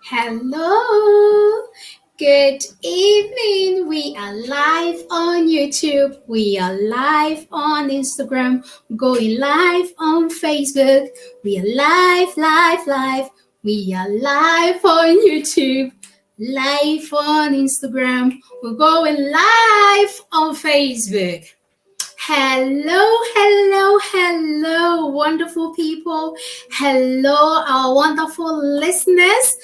Hello, good evening. We are live on YouTube. We are live on Instagram. Going live on Facebook. We are live. We are live on YouTube. Live on Instagram. We're going live on Facebook. Hello, wonderful people. Hello, our wonderful listeners.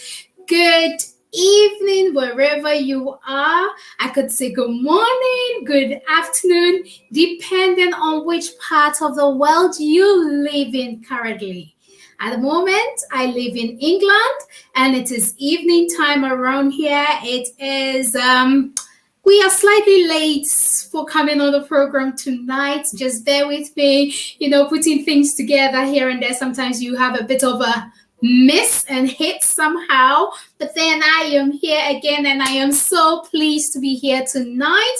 Good evening, wherever you are. I could say good morning, good afternoon, depending on which part of the world you live in currently. At the moment, I live in England and it is evening time around here. It is we are slightly late for coming on the program tonight. Just bear with me, putting things together here and there. Sometimes you have a bit of a miss and hit somehow. But then I am here again and I am so pleased to be here tonight.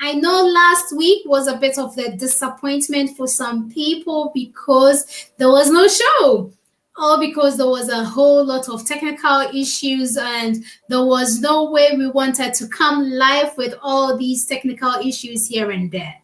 I know last week was a bit of a disappointment for some people because there was no show. All because there was a whole lot of technical issues and there was no way we wanted to come live with all these technical issues here and there.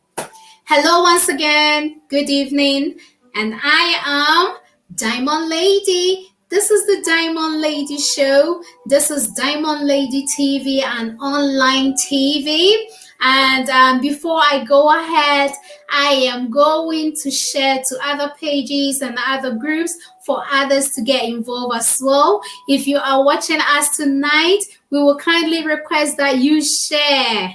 Hello once again, good evening, and I am Diamond Lady. This is the Diamond Lady Show. This is Diamond Lady TV and online TV. And before I go ahead, I am going to share to other pages and other groups for others to get involved as well. If you are watching us tonight, we will kindly request that you share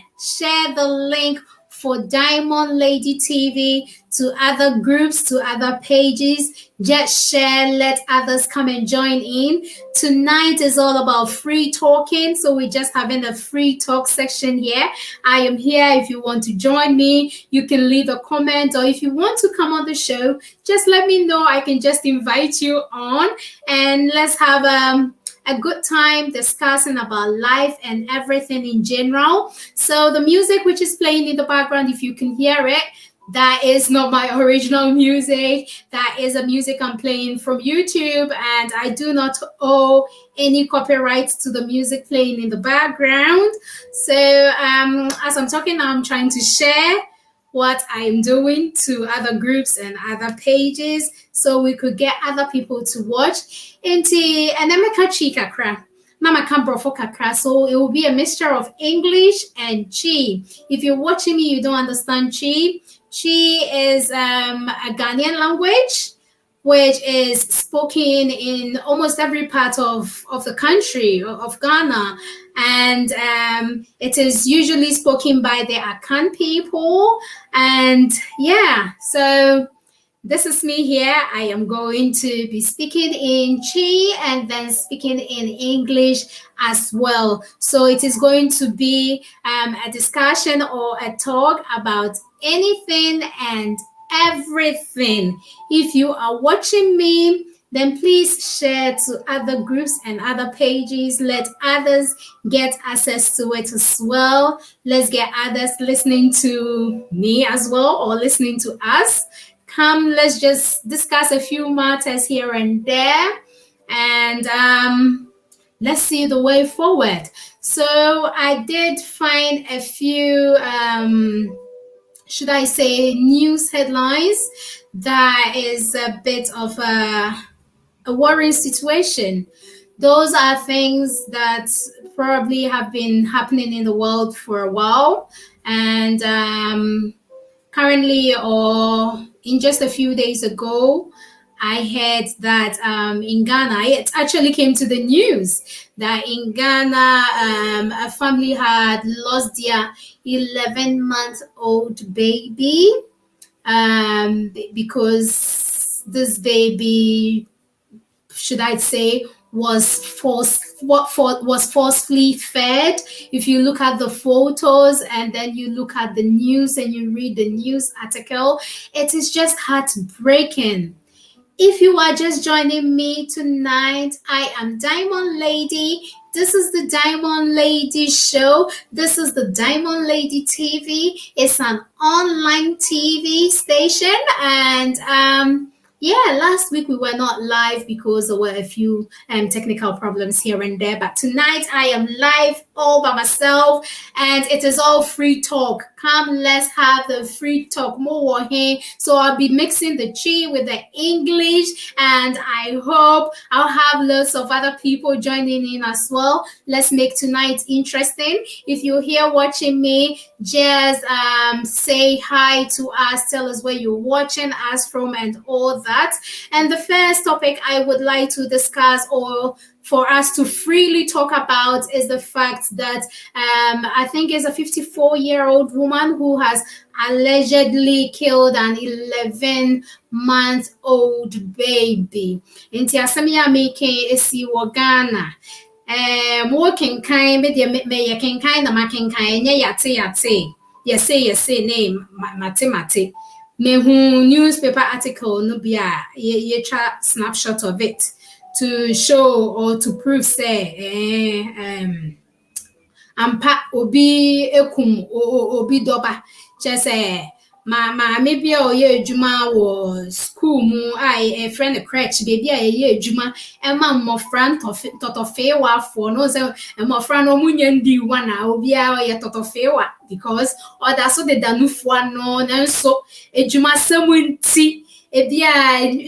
the link for Diamond Lady TV to other groups, to other pages. Just share, let others come and join in. Tonight is all about free talking, so we're just having a free talk section here. I am here. If you want to join me, you can leave a comment, or if you want to come on the show, just let me know. I can just invite you on and let's have a good time discussing about life and everything in general. So the music which is playing in the background, if you can hear it, that is not my original music. That is a music I'm playing from YouTube, and I do not owe any copyrights to the music playing in the background. So as I'm talking now, I'm trying to share what I'm doing to other groups and other pages so we could get other people to watch. Inti Enemeka Chikakra. Mama Cambrofo Kakra. So it will be a mixture of English and Chi. If you're watching me, you don't understand Chi. Chi is a Ghanaian language which is spoken in almost every part of the country of Ghana. And it is usually spoken by the Akan people. And yeah, so this is me here. I am going to be speaking in Chi and then speaking in English as well. So it is going to be a discussion or a talk about anything and everything. If you are watching me, then please share to other groups and other pages. Let others get access to it as well. Let's get others listening to me as well, or listening to us. Come, let's just discuss a few matters here and there, and let's see the way forward. So I did find a few should I say news headlines that is a bit of a worrying situation. Those are things that probably have been happening in the world for a while, and currently, or in just a few days ago, I heard that in Ghana, it actually came to the news that in Ghana, a family had lost their 11-month-old baby because this baby, should I say, was forcefully fed. If you look at the photos and then you look at the news and you read the news article, it is just heartbreaking. If you are just joining me tonight, I am Diamond Lady. This is the Diamond Lady Show. This is the Diamond Lady TV. It's an online TV station, and Yeah, last week we were not live because there were a few technical problems here and there. But tonight I am live all by myself, and it is all free talk. Come, let's have the free talk. More here. So I'll be mixing the Chi with the English, and I hope I'll have lots of other people joining in as well. Let's make tonight interesting. If you're here watching me, just say hi to us. Tell us where you're watching us from and all that. And the first topic I would like to discuss, or for us to freely talk about, is the fact that I think it's a 54-year-old woman who has allegedly killed an 11-month-old baby. Inti asemi ya meke esi wo Ghana. Mo kenkan me de me ye kenkan na ma kenkan enye yate. Yes say name mate. Me hu newspaper article no bia ye try snapshot of it to show or to prove say ampa obi ekum obi doba just maybe a ye adwuma wɔ school mu a friend crèche baby a ye adwuma ma mmɔfra tɔtɔfeewafoɔ no sɛ mmɔfra no ɔmo nya ndi wa na obi a ɔyɛ tɔtɔfeewa because ɔda so deda nufoɔ no nanso adwumasɛm nti ebia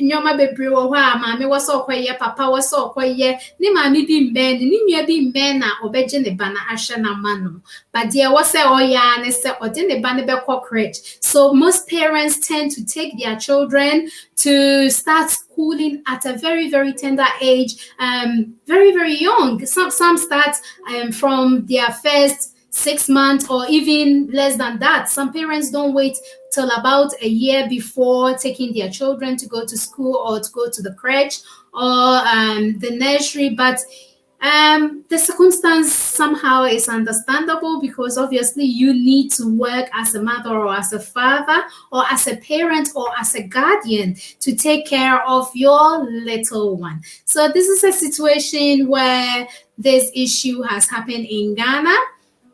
nyoma bebre wo ho a maame wo so okoye papa wo so okoye ni maame bi mben ni nua bi mben na obeje ne ba na ahwe na mano but there wo say oya ne say ode ne ba ne be crèche. So most parents tend to take their children to start schooling at a very very tender age, very very young. Some start from their first 6 months or even less than that. Some parents don't wait till about a year before taking their children to go to school or to go to the crèche or the nursery. But the circumstance somehow is understandable because obviously you need to work as a mother or as a father or as a parent or as a guardian to take care of your little one. So this is a situation where this issue has happened in Ghana,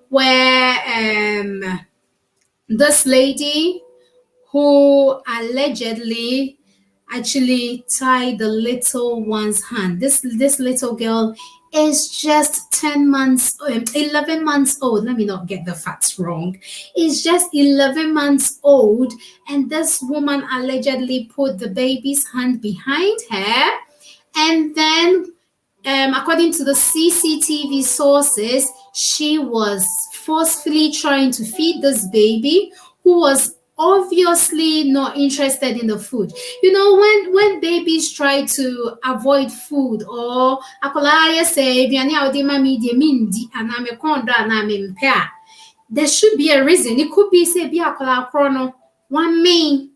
where this lady who allegedly actually tied the little one's hand. This little girl is just 11 months old. Let me not get the facts wrong. Is just 11 months old, and this woman allegedly put the baby's hand behind her, and then according to the CCTV sources, she was forcefully trying to feed this baby who was obviously not interested in the food. You know, when babies try to avoid food or there should be a reason. It could be say one main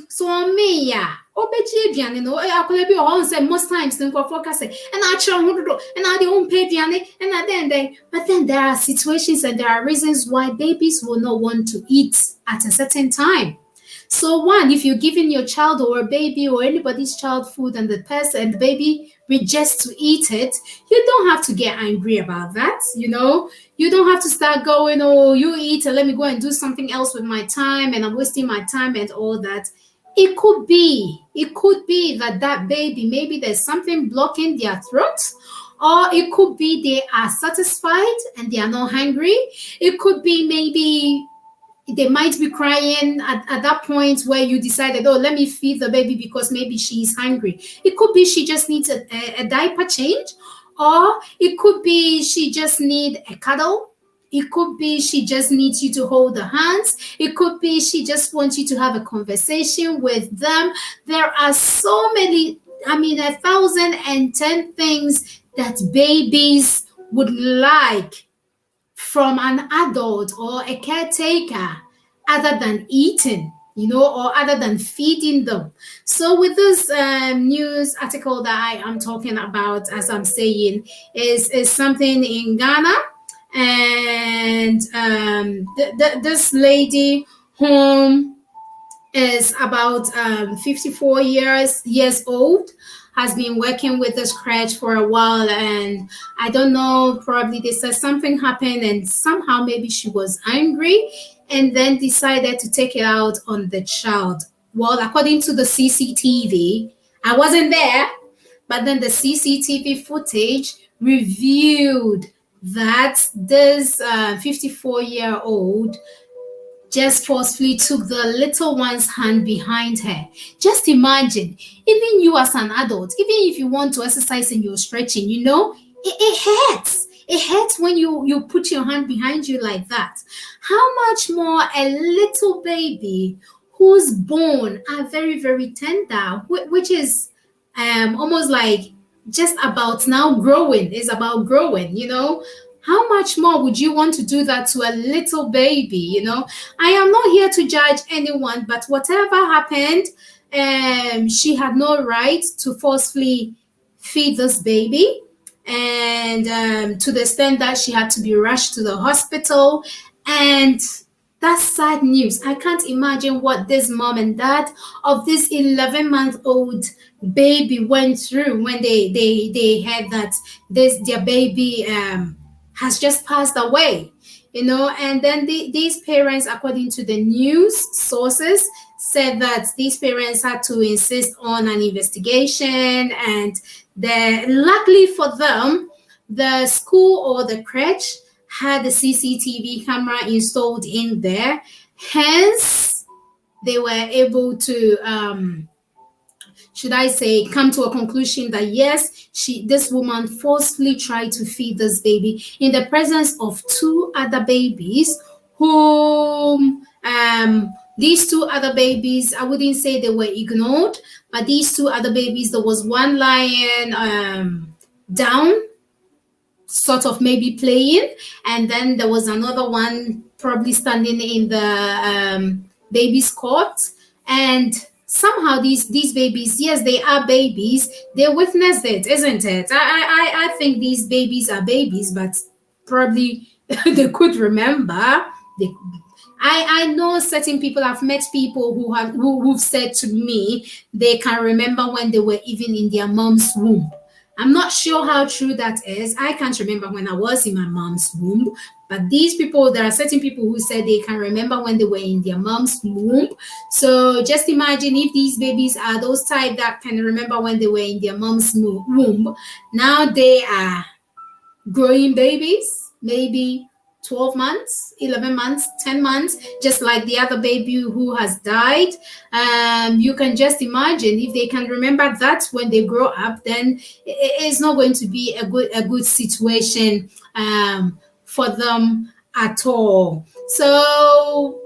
so me ya obeji aduane no akola bi o say most times the nkofo say and actually hododo and na dey own pay aduane and na then but then there are situations and there are reasons why babies will not want to eat at a certain time. So one, if you're giving your child or a baby or anybody's child food and the baby rejects to eat it, you don't have to get angry about that. You don't have to start going, oh, you eat and let me go and do something else with my time and I'm wasting my time and all that. It could be that baby, maybe there's something blocking their throat, or it could be they are satisfied and they are not hungry. It could be maybe they might be crying at that point where you decided, oh, let me feed the baby because maybe she's hungry. It could be she just needs a diaper change, or it could be she just needs a cuddle. It could be she just needs you to hold the hands. It could be she just wants you to have a conversation with them. There are so many, 1,010 things that babies would like from an adult or a caretaker other than eating, or other than feeding them. So with this news article that I am talking about, as I'm saying, is something in Ghana. And this lady whom is about 54 years old, has been working with this crèche for a while, and I don't know, probably they said something happened and somehow maybe she was angry and then decided to take it out on the child. well, according to the CCTV, I wasn't there, but then the CCTV footage revealed that this 54-year-old just forcefully took the little one's hand behind her. Just imagine, even you as an adult, even if you want to exercise and you're stretching, it hurts. It hurts when you put your hand behind you like that. How much more a little baby whose bone are very, very tender, which is almost like just about now growing, is about growing. How much more would you want to do that to a little baby? I am not here to judge anyone, but whatever happened, she had no right to forcefully feed this baby, and to the extent that she had to be rushed to the hospital. And that's sad news. I can't imagine what this mom and dad of this 11-month-old baby went through when they heard that their baby has just passed away. And then these parents, according to the news sources, said that these parents had to insist on an investigation, and luckily for them, the school or the crèche had the CCTV camera installed in there. Hence, they were able to should I say, come to a conclusion that yes, this woman forcefully tried to feed this baby in the presence of two other babies, whom these two other babies, I wouldn't say they were ignored, but these two other babies, there was one lying down, sort of maybe playing, and then there was another one probably standing in the baby's cot. And somehow these babies, yes, they are babies, they witnessed it, isn't it? I think these babies are babies, but probably they could remember. I know certain people, I've met people who've said to me they can remember when they were even in their mom's womb. I'm not sure how true that is. I can't remember when I was in my mom's womb, but there are certain people who said they can remember when they were in their mom's womb. So just imagine if these babies are those type that can remember when they were in their mom's womb. Now they are growing babies, maybe 12 months, 11 months, 10 months, just like the other baby who has died. You can just imagine if they can remember that when they grow up, then it's not going to be a good situation for them at all. So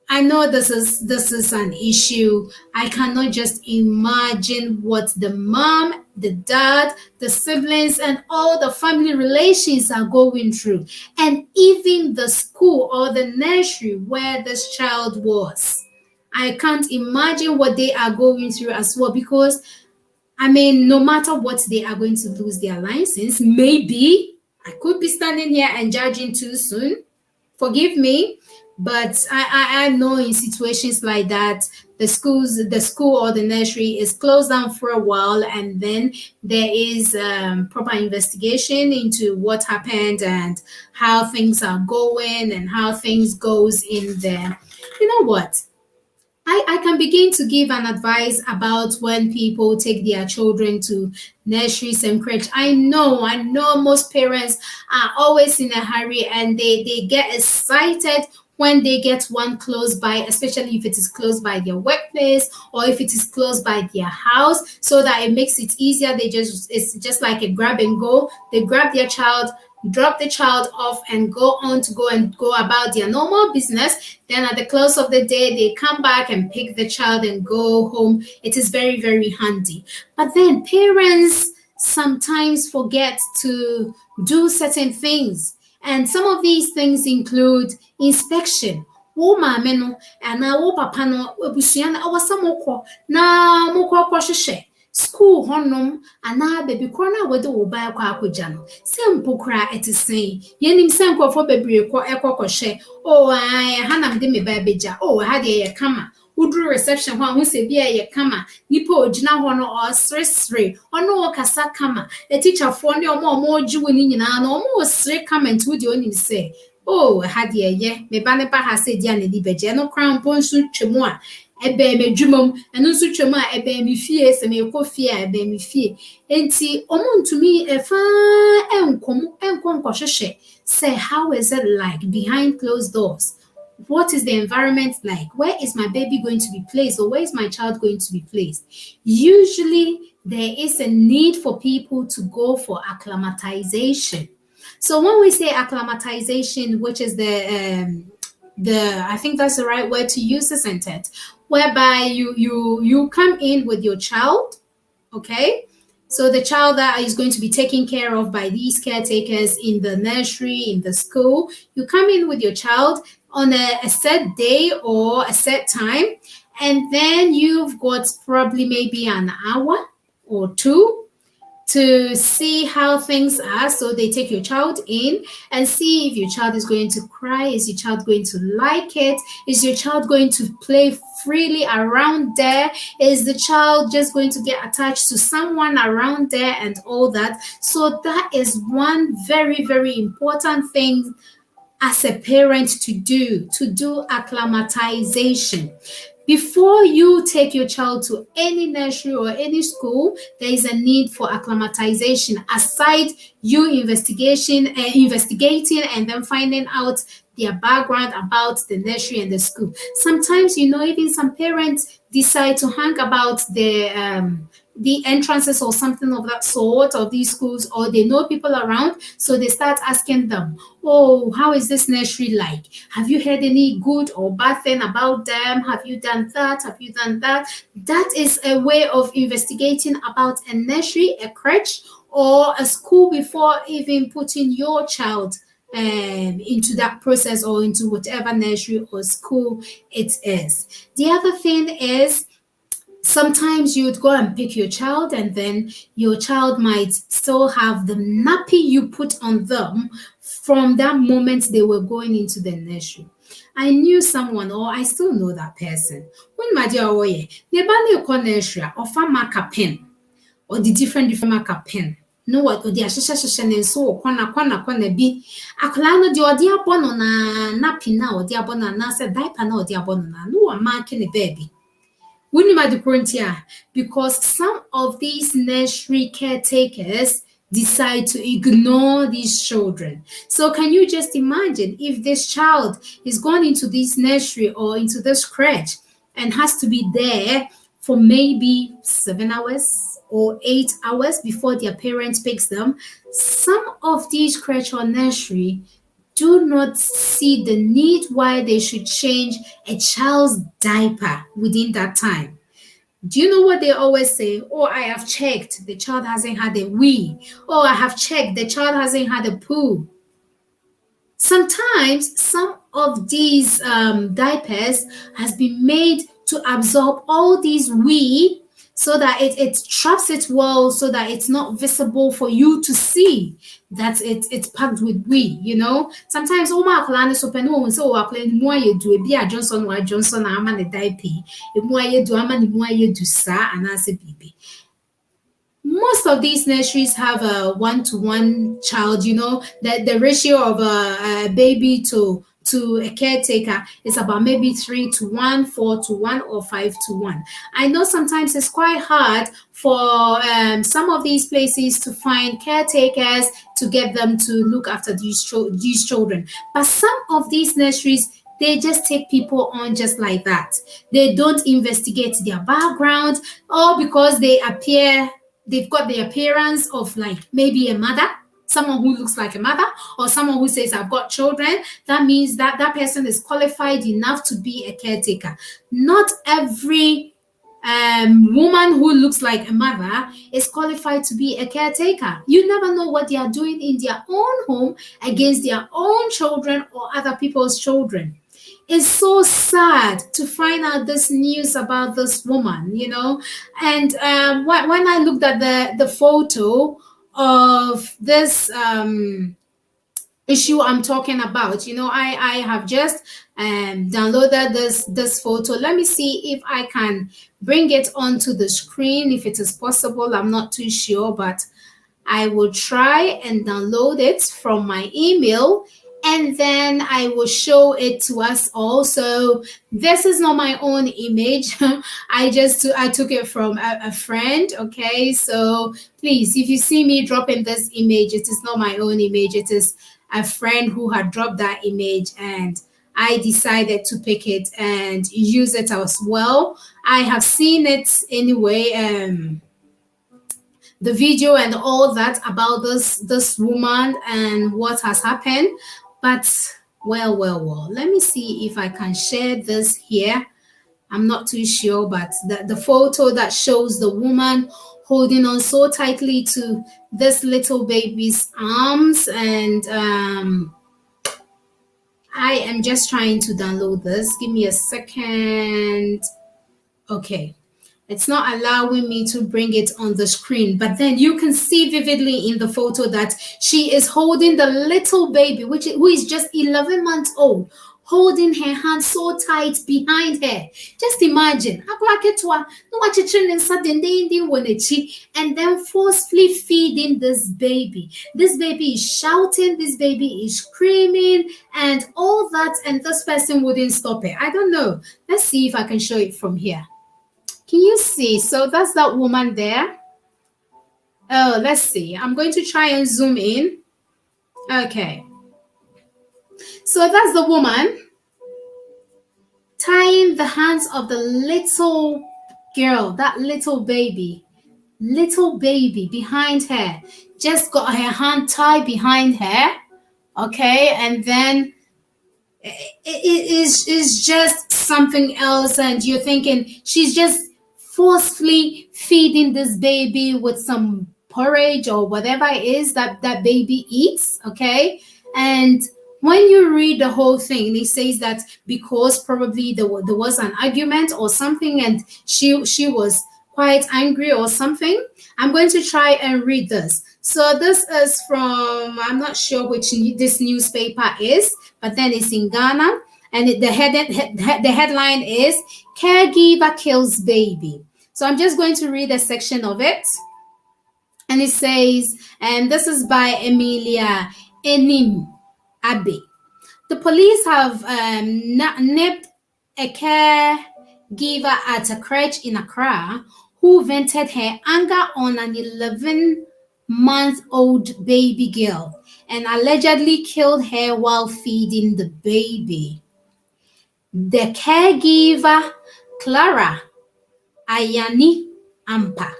I know this is an issue. I cannot just imagine what the mom, the dad, the siblings, and all the family relations are going through. And even the school or the nursery where this child was. I can't imagine what they are going through as well, because, no matter what, they are going to lose their license. Maybe I could be standing here and judging too soon. Forgive me. But I know in situations like that, the school or the nursery is closed down for a while, and then there is proper investigation into what happened and how things are going and how things goes in there. You know what? I can begin to give an advice about when people take their children to nurseries and crèche. I know most parents are always in a hurry, and they get excited when they get one close by, especially if it is close by their workplace or if it is close by their house, so that it makes it easier. It's just like a grab and go. They grab their child, drop the child off, and go about their normal business. Then at the close of the day, they come back and pick the child and go home. It is very, very handy. But then parents sometimes forget to do certain things. And some of these things include inspection. Wo maame no ana wo papa no abusua na awasa mokọ na mokọ hwehwe school honom ana baby kro na wode wo ba akọ akọja no sempo kra etesen yenim senkofo bebre hwehwe ai hanam de me ba beja ha de ye kama udru reception ho se bia ye kama nipa ogina ho no osresre ono kasa kama the teacher for ne omo ojiwo ni nyina na omo osre kama ntu de onim se ha de ye me ba ne ba ha se dia na di beje no crown ponsu twemu a ɛbɛn me dwumam ɛno nso twam a ɛbɛn me fie sɛ mekɔ fie a ɛbɛn me fie enti ɔmo ntumi ɛfaa ɛnkɔ nkɔhwehwɛ say how is it like behind closed doors. What is the environment like? Where is my baby going to be placed, or where is my child going to be placed? Usually there is a need for people to go for acclimatization. So when we say acclimatization, which is the I think that's the right word to use, isn't it? Whereby you come in with your child, okay? So the child that is going to be taken care of by these caretakers in the nursery, in the school, you come in with your child on a set day or a set time, and then you've got probably maybe an hour or two to see how things are. So they take your child in and see if your child is going to cry, is your child going to like it, is your child going to play freely around there, is the child just going to get attached to someone around there and all that. So that is one very, very important thing as a parent to do acclimatization. Before you take your child to any nursery or any school, there is a need for acclimatization aside you investigating and then finding out their background about the nursery and the school. Sometimes, even some parents decide to hang about the entrances or something of that sort of these schools, or they know people around, so they start asking them, oh, how is this nursery like? Have you heard any good or bad thing about them? Have you done that? Have you done that? That is a way of investigating about a nursery, a crèche, or a school before even putting your child into that process or into whatever nursery or school it is. The other thing is, sometimes you'd go and pick your child, and then your child might still have the nappy you put on them from that moment they were going into the nursery. I knew someone, or I still know that person. When my dear oye, ne nursery or marker pen, or the different marker pen. No what odi ahyehyɛ ne nso wɔ kwana bi akwadaa no deɛ ɔde abɔ no na nappy na ɔde abɔ no anaasɛ diaper na ɔde abɔ no na no wɔ mark ne baby. Because some of these nursery caretakers decide to ignore these children. So can you just imagine if this child is going into this nursery or into this crèche and has to be there for maybe 7 hours or 8 hours before their parent picks them? Some of these crèche or nursery do not see the need why they should change a child's diaper within that time. Do you know what they always say? Oh, I have checked, the child hasn't had a wee. Oh, I have checked, the child hasn't had a poo. Sometimes some of these diapers has been made to absorb all these wee so that it traps it well, so that it's not visible for you to see that it's packed with wee, Sometimes so Johnson ama ne diaper most of these nurseries have a one-to-one child, that the ratio of a baby to a caretaker is about maybe 3-to-1, 4-to-1, or 5-to-1. I know sometimes it's quite hard for some of these places to find caretakers to get them to look after these children. But some of these nurseries, they just take people on just like that. They don't investigate their background, or because they've got the appearance of like maybe a mother, someone who looks like a mother, or someone who says, I've got children. That means that that person is qualified enough to be a caretaker. Not every woman who looks like a mother is qualified to be a caretaker. You never know what they are doing in their own home against their own children or other people's children. It's so sad to find out this news about this woman, And when I looked at the photo of this issue I'm talking about, I have just downloaded this photo. Let me see if I can bring it onto the screen, if it is possible. I'm not too sure, but I will try and download it from my email. and then I will show it to us all. So this is not my own image. I took it from a friend. Okay, so please, if you see me dropping this image, it is not my own image. It is a friend who had dropped that image, and I decided to pick it and use it as well. I have seen it anyway. The video and all that about this woman and what has happened, but well, let me see if I can share this here. I'm not too sure, but the photo that shows the woman holding on so tightly to this little baby's arms, and I am just trying to download this. Give me a second. Okay, it's not allowing me to bring it on the screen, but then you can see vividly in the photo that she is holding the little baby, who is just 11 months old, holding her hand so tight behind her. Just imagine, and then forcefully feeding this baby. This baby is shouting, this baby is screaming, and all that, and this person wouldn't stop it. I don't know. Let's see if I can show it from here. Can you see? So that's that woman there. Oh, let's see. I'm going to try and zoom in. Okay. So that's the woman tying the hands of the little girl, that little baby behind her. Just got her hand tied behind her. Okay. And then it is just something else. And you're thinking she's just forcefully feeding this baby with some porridge or whatever it is that baby eats. Okay. And when you read the whole thing, it says that because probably there was an argument or something, and she was quite angry or something. I'm going to try and read this. So this is from, I'm not sure which this newspaper is, but then it's in Ghana. And the headline is Caregiver Kills Baby. So I'm just going to read a section of it. And it says, and this is by Emilia Enim Abbey. The police have nabbed a caregiver at a crèche in Accra who vented her anger on an 11-month-old baby girl and allegedly killed her while feeding the baby. The caregiver, Clara Ayani Ampa,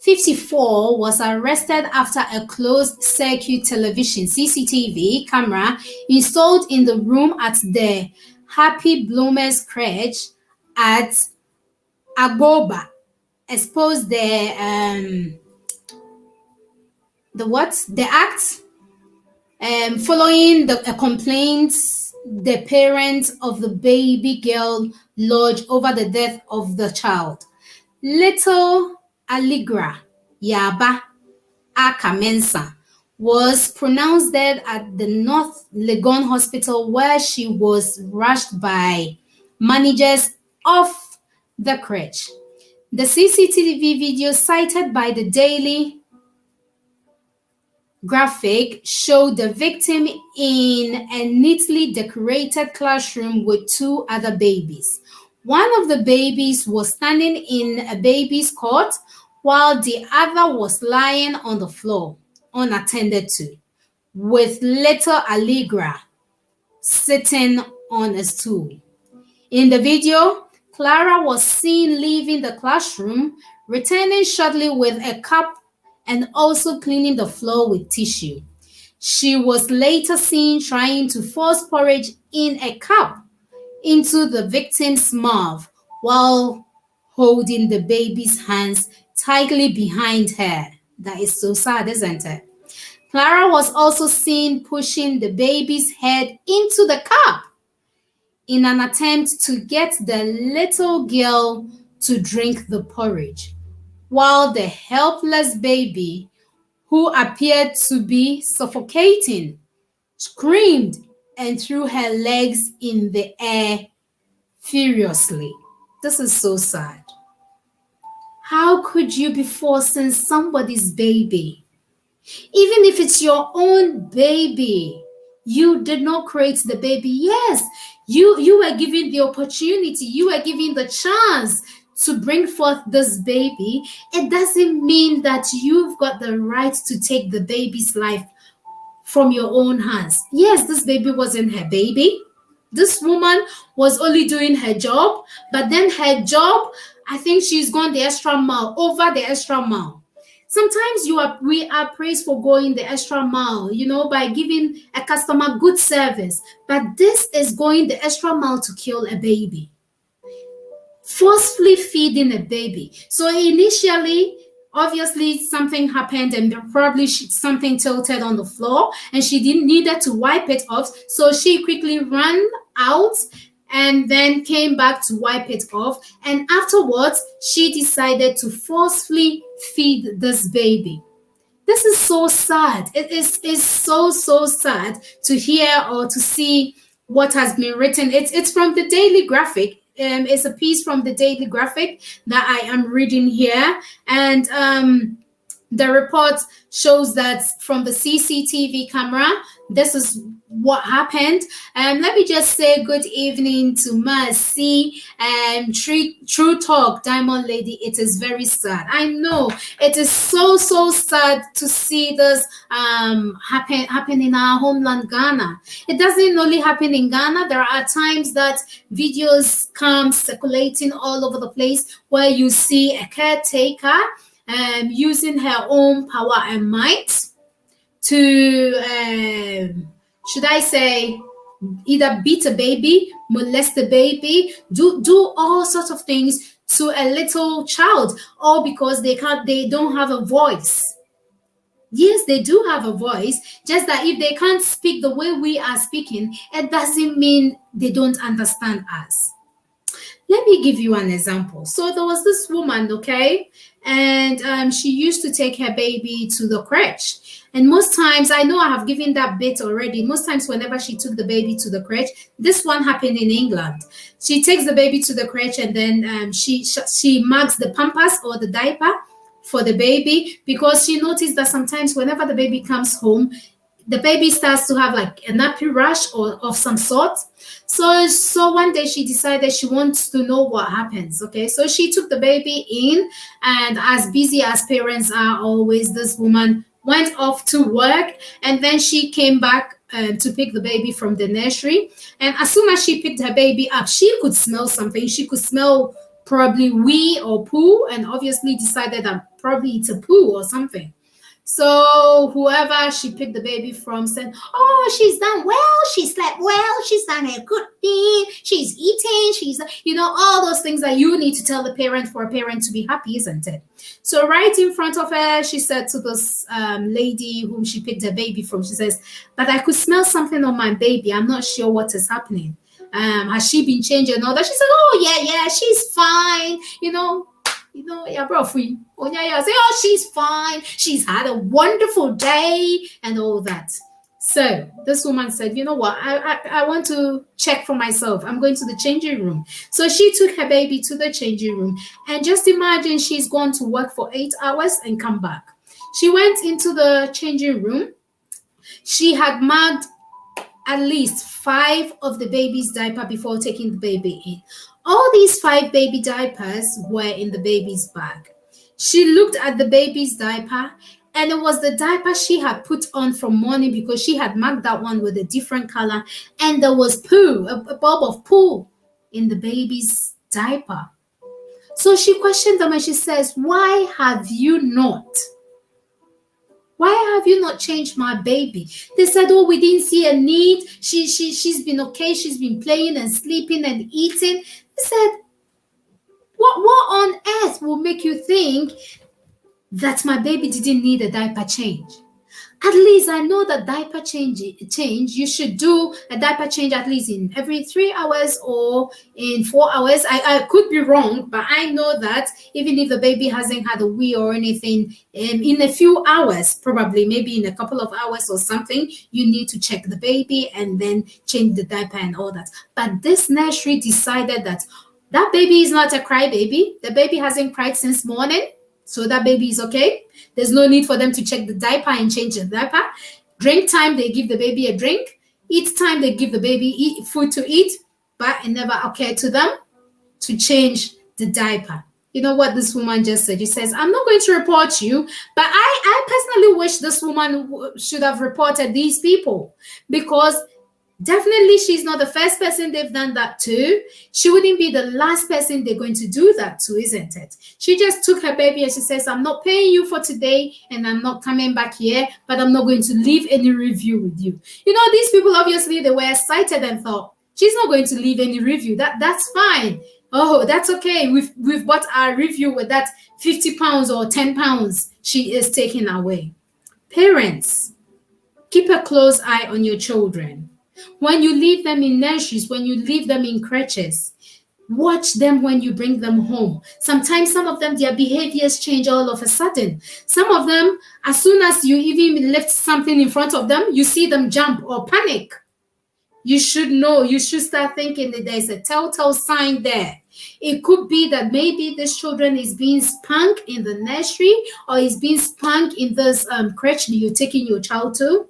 54, was arrested after a closed-circuit television (CCTV) camera installed in the room at the Happy Bloomers crèche at Agboba exposed the act following the complaints the parents of the baby girl lodged over the death of the child. Little Allegra Yaba Akamensa was pronounced dead at the North Legon Hospital, where she was rushed by managers of the crèche. The CCTV video cited by the Daily Graphic showed the victim in a neatly decorated classroom with two other babies. One of the babies was standing in a baby's cot, while the other was lying on the floor, unattended to, with little Allegra sitting on a stool. In the video, Clara was seen leaving the classroom, returning shortly with a cup and also cleaning the floor with tissue. She was later seen trying to force porridge in a cup into the victim's mouth while holding the baby's hands tightly behind her. That is so sad, isn't it? Clara was also seen pushing the baby's head into the cup in an attempt to get the little girl to drink the porridge, while the helpless baby, who appeared to be suffocating, screamed and threw her legs in the air furiously. This is so sad. How could you be forcing somebody's baby? Even if it's your own baby, You did not create the baby. Yes, you were given the opportunity, you were given the chance to bring forth this baby. It doesn't mean that you've got the right to take the baby's life from your own hands. Yes, this baby wasn't her baby. This woman was only doing her job, but then her job, I think she's gone the extra mile, over the extra mile. Sometimes we are praised for going the extra mile, by giving a customer good service. But this is going the extra mile to kill a baby, forcefully feeding a baby. So initially, obviously something happened and probably something tilted on the floor and she didn't needed to wipe it off. So she quickly ran out and then came back to wipe it off. And afterwards, she decided to forcefully feed this baby. This is so sad. It is so sad to hear or to see what has been written. It's from the Daily Graphic. It's a piece from the Daily Graphic that I am reading here. And the report shows that from the CCTV camera, this is what happened. Let me just say good evening to Mercy and True Talk, Diamond Lady. It is very sad. I know it is so sad to see this happen in our homeland, Ghana. It doesn't only happen in Ghana. There are times that videos come circulating all over the place where you see a caretaker using her own power and might to should I say, either beat a baby, molest a baby, do all sorts of things to a little child, all because they don't have a voice. Yes, they do have a voice, just that if they can't speak the way we are speaking, it doesn't mean they don't understand us. Let me give you an example. So there was this woman, okay, and she used to take her baby to the crèche. And most times, I know I have given that bit already. Most times, whenever she took the baby to the crèche, this one happened in England. She takes the baby to the crèche and then she marks the pampers or the diaper for the baby because she noticed that sometimes whenever the baby comes home, the baby starts to have like a nappy rash or of some sort. So one day she decided she wants to know what happens. Okay, so she took the baby in, and as busy as parents are always, this woman went off to work, and then she came back to pick the baby from the nursery. And as soon as she picked her baby up, she could smell something. She could smell probably wee or poo, and obviously decided that probably it's a poo or something. So whoever she picked the baby from said, oh, she's done well, she slept well, she's done a good thing, she's eating, she's, all those things that you need to tell the parent for a parent to be happy, isn't it? So right in front of her, she said to this lady whom she picked her baby from, she says, but I could smell something on my baby. I'm not sure what is happening. Has she been changed and all that? She said, oh, yeah, she's fine, say, oh, she's fine. She's had a wonderful day and all that. So this woman said, you know what? I want to check for myself. I'm going to the changing room. So she took her baby to the changing room. And just imagine she's gone to work for 8 hours and come back. She went into the changing room. She had marked at least 5 of the baby's diaper before taking the baby in. All these 5 baby diapers were in the baby's bag. She looked at the baby's diaper, and it was the diaper she had put on from morning because she had marked that one with a different color, and there was poo, a bulb of poo in the baby's diaper. So she questioned them and she says, why have you not changed my baby? They said, oh, we didn't see a need. She's been okay. She's been playing and sleeping and eating. They said, what on earth will make you think that my baby didn't need a diaper change? At least I know that diaper change, you should do a diaper change at least in every 3 hours or in 4 hours. I could be wrong, but I know that even if the baby hasn't had a wee or anything, in a few hours, probably maybe in a couple of hours or something, you need to check the baby and then change the diaper and all that. But this nursery decided that baby is not a cry baby. The baby hasn't cried since morning. So that baby is okay. There's no need for them to check the diaper and change the diaper. Drink time, they give the baby a drink. Each time they give the baby food to eat, but it never occurred to them to change the diaper. You know what this woman just said? She says, I'm not going to report you, but I personally wish this woman should have reported these people, because definitely she's not the first person they've done that to. She wouldn't be the last person they're going to do that to, isn't it? She just took her baby and she says, I'm not paying you for today and I'm not coming back here, but I'm not going to leave any review with you. You know, these people, obviously, they were excited and thought, she's not going to leave any review. That's fine. Oh, that's okay. We've bought our review with that 50 pounds or 10 pounds she is taking away. Parents, keep a close eye on your children. When you leave them in nurseries, when you leave them in crèches, watch them when you bring them home. Sometimes some of them, their behaviors change all of a sudden. Some of them, as soon as you even lift something in front of them, you see them jump or panic. You should know, you should start thinking that there's a telltale sign there. It could be that maybe this children is being spanked in the nursery or is being spanked in this crèche that you're taking your child to.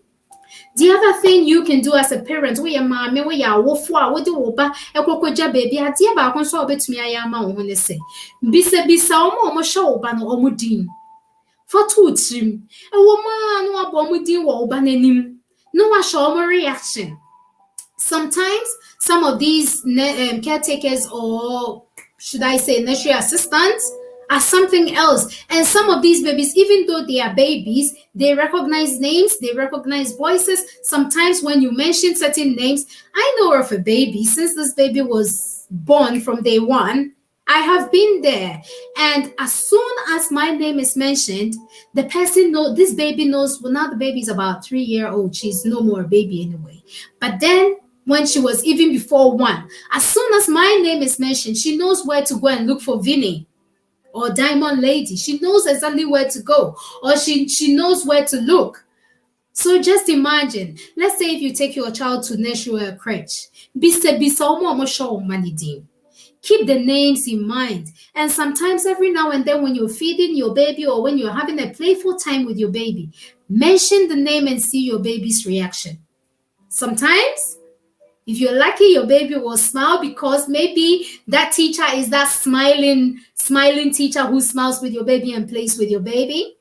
The other thing you can do as a parent, we are mommy, we are wofwa, we do oba, ekokoja baby, adia ba konso obetumi ayama wo ne se. Bisa omo show oba no omo din. For two trim. E wo ma no abo omo din wo oba nanim. No wa show omo reaction. Sometimes some of these caretakers, or should I say nursery assistants, are something else. And some of these babies, even though they are babies, they recognize names, they recognize voices. Sometimes when you mention certain names, I know of a baby, since this baby was born from day one, I have been there. And as soon as my name is mentioned, the person knows, this baby knows, well, now the baby is about 3-year-old. She's no more a baby anyway. But then when she was even before 1, as soon as my name is mentioned, she knows where to go and look for Vinny or Diamond Lady. She knows exactly where to go, or she knows where to look. So just imagine, let's say if you take your child to nursery or crèche, keep the names in mind. And sometimes every now and then when you're feeding your baby or when you're having a playful time with your baby, mention the name and see your baby's reaction. Sometimes, if you're lucky, your baby will smile because maybe that teacher is that smiling teacher who smiles with your baby and plays with your baby.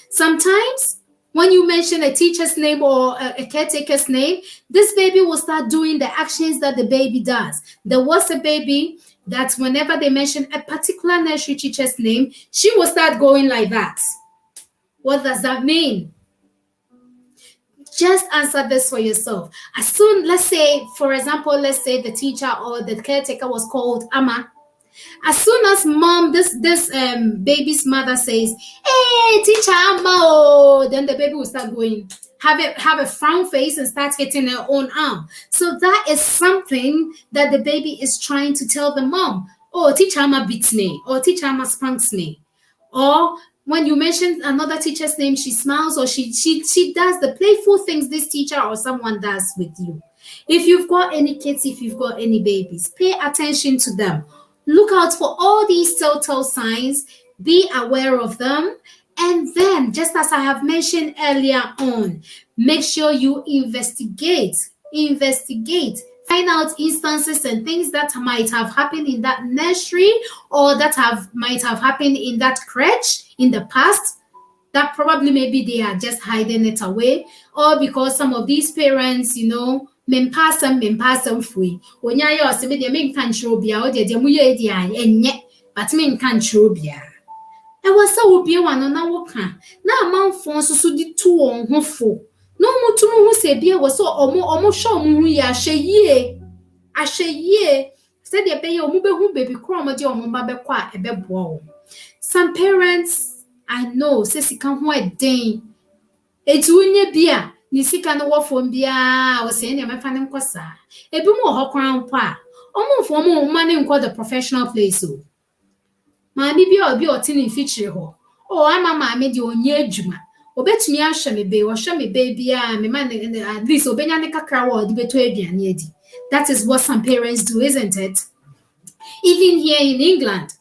Sometimes, when you mention a teacher's name or a caretaker's name, this baby will start doing the actions that the baby does. There was a baby that whenever they mention a particular nursery teacher's name, she will start going like that. What does that mean? Just answer this for yourself. As soon, let's say, for example, let's say the teacher or the caretaker was called Amma. As soon as mom, this baby's mother says, "Hey, teacher Amma," oh, then the baby will start going, have a frown face and start hitting her own arm. So that is something that the baby is trying to tell the mom. Oh, teacher Amma beats me, or teacher Amma spanks me, or when you mention another teacher's name, she smiles or she does the playful things this teacher or someone does with you. If you've got any kids, if you've got any babies, pay attention to them. Look out for all these telltale signs. Be aware of them. And then, just as I have mentioned earlier on, make sure you investigate. Find out instances and things that might have happened in that nursery or that might have happened in that crèche in the past, that probably maybe they are just hiding it away, or because some of these parents, you know, mempasam free. Onya yo se me de men kan chirobia o de mu ye di an enye, but men kan chirobia. E was so obi wano na wo kan. Na amanfo nso so di tu won ho fo. No mutu mu se bia wo so omo show mu hu ya ahye yie said the pay omo be hu baby kro omo de omo ba be kwa e be boa. Some parents I know say sika ho eden etu unye bia ni sika no wo fo bia wo se ne mefa ne nkosa ebi mu ho kwan po a omo fo omo ma ne nko the professional place o ma bibia obi otini feature ho o ama ma me de onye adwuma obetumi ahwe me be wo hwe me baby a me man at least obenya ne kakra wo de beto aduane adi. That is what some parents do, isn't it? Even here in England,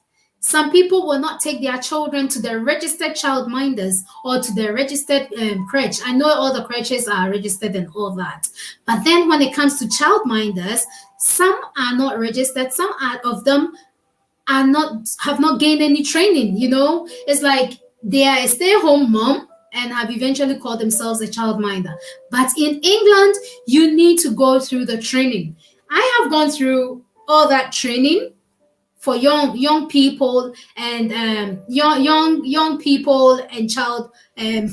Some people will not take their children to the registered childminders or to the registered crèche. I know all the crèches are registered and all that. But then when it comes to childminders, some are not registered. Some of them have not gained any training. It's like they are a stay-at-home mom and have eventually called themselves a childminder. But in England, you need to go through the training. I have gone through all that training for young people and young people and child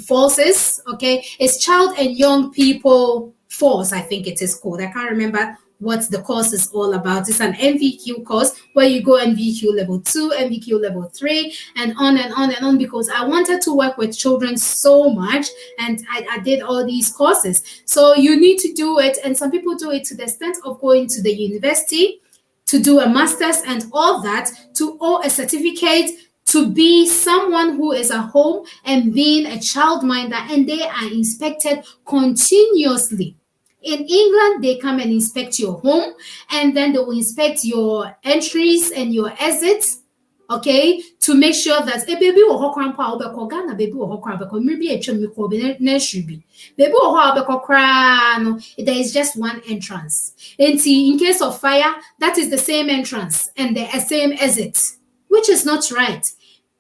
forces. Okay, it's child and young people force, I think it is called. I can't remember what the course is all about. It's an NVQ course where you go NVQ level 2, NVQ level 3, and on and on and on, because I wanted to work with children so much, and I did all these courses. So you need to do it, and some people do it to the extent of going to the university to do a master's and all that, to own a certificate, to be someone who is at home and being a childminder, and they are inspected continuously. In England, they come and inspect your home, and then they will inspect your entries and your exits, okay, to make sure that a baby will hold grandpa or Ghana baby will hold grandpa, maybe a chum will be baby will hold there is just one entrance. And see, in case of fire, that is the same entrance and the same exit, which is not right.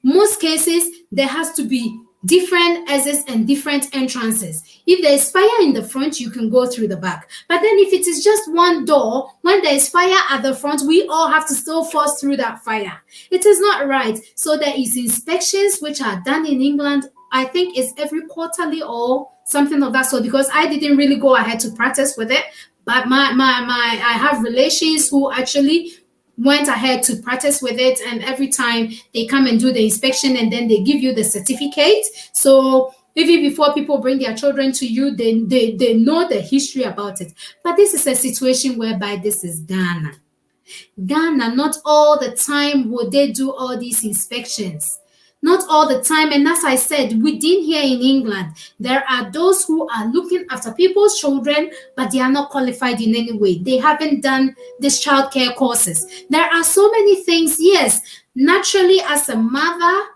Most cases, there has to be different exits and different entrances. If there is fire in the front, you can go through the back. But then if it is just one door, when there is fire at the front, we all have to still force through that fire. It is not right. So there is inspections which are done in England. I think it's every quarterly or something of that sort, because I didn't really go ahead to practice with it. But I have relations who actually went ahead to practice with it, and every time they come and do the inspection and then they give you the certificate. So even before people bring their children to you, they know the history about it. But this is a situation whereby this is Ghana. Not all the time would they do all these inspections. Not all the time. And as I said, within here in England, there are those who are looking after people's children, but they are not qualified in any way. They haven't done these childcare courses. There are so many things. Yes, naturally as a mother,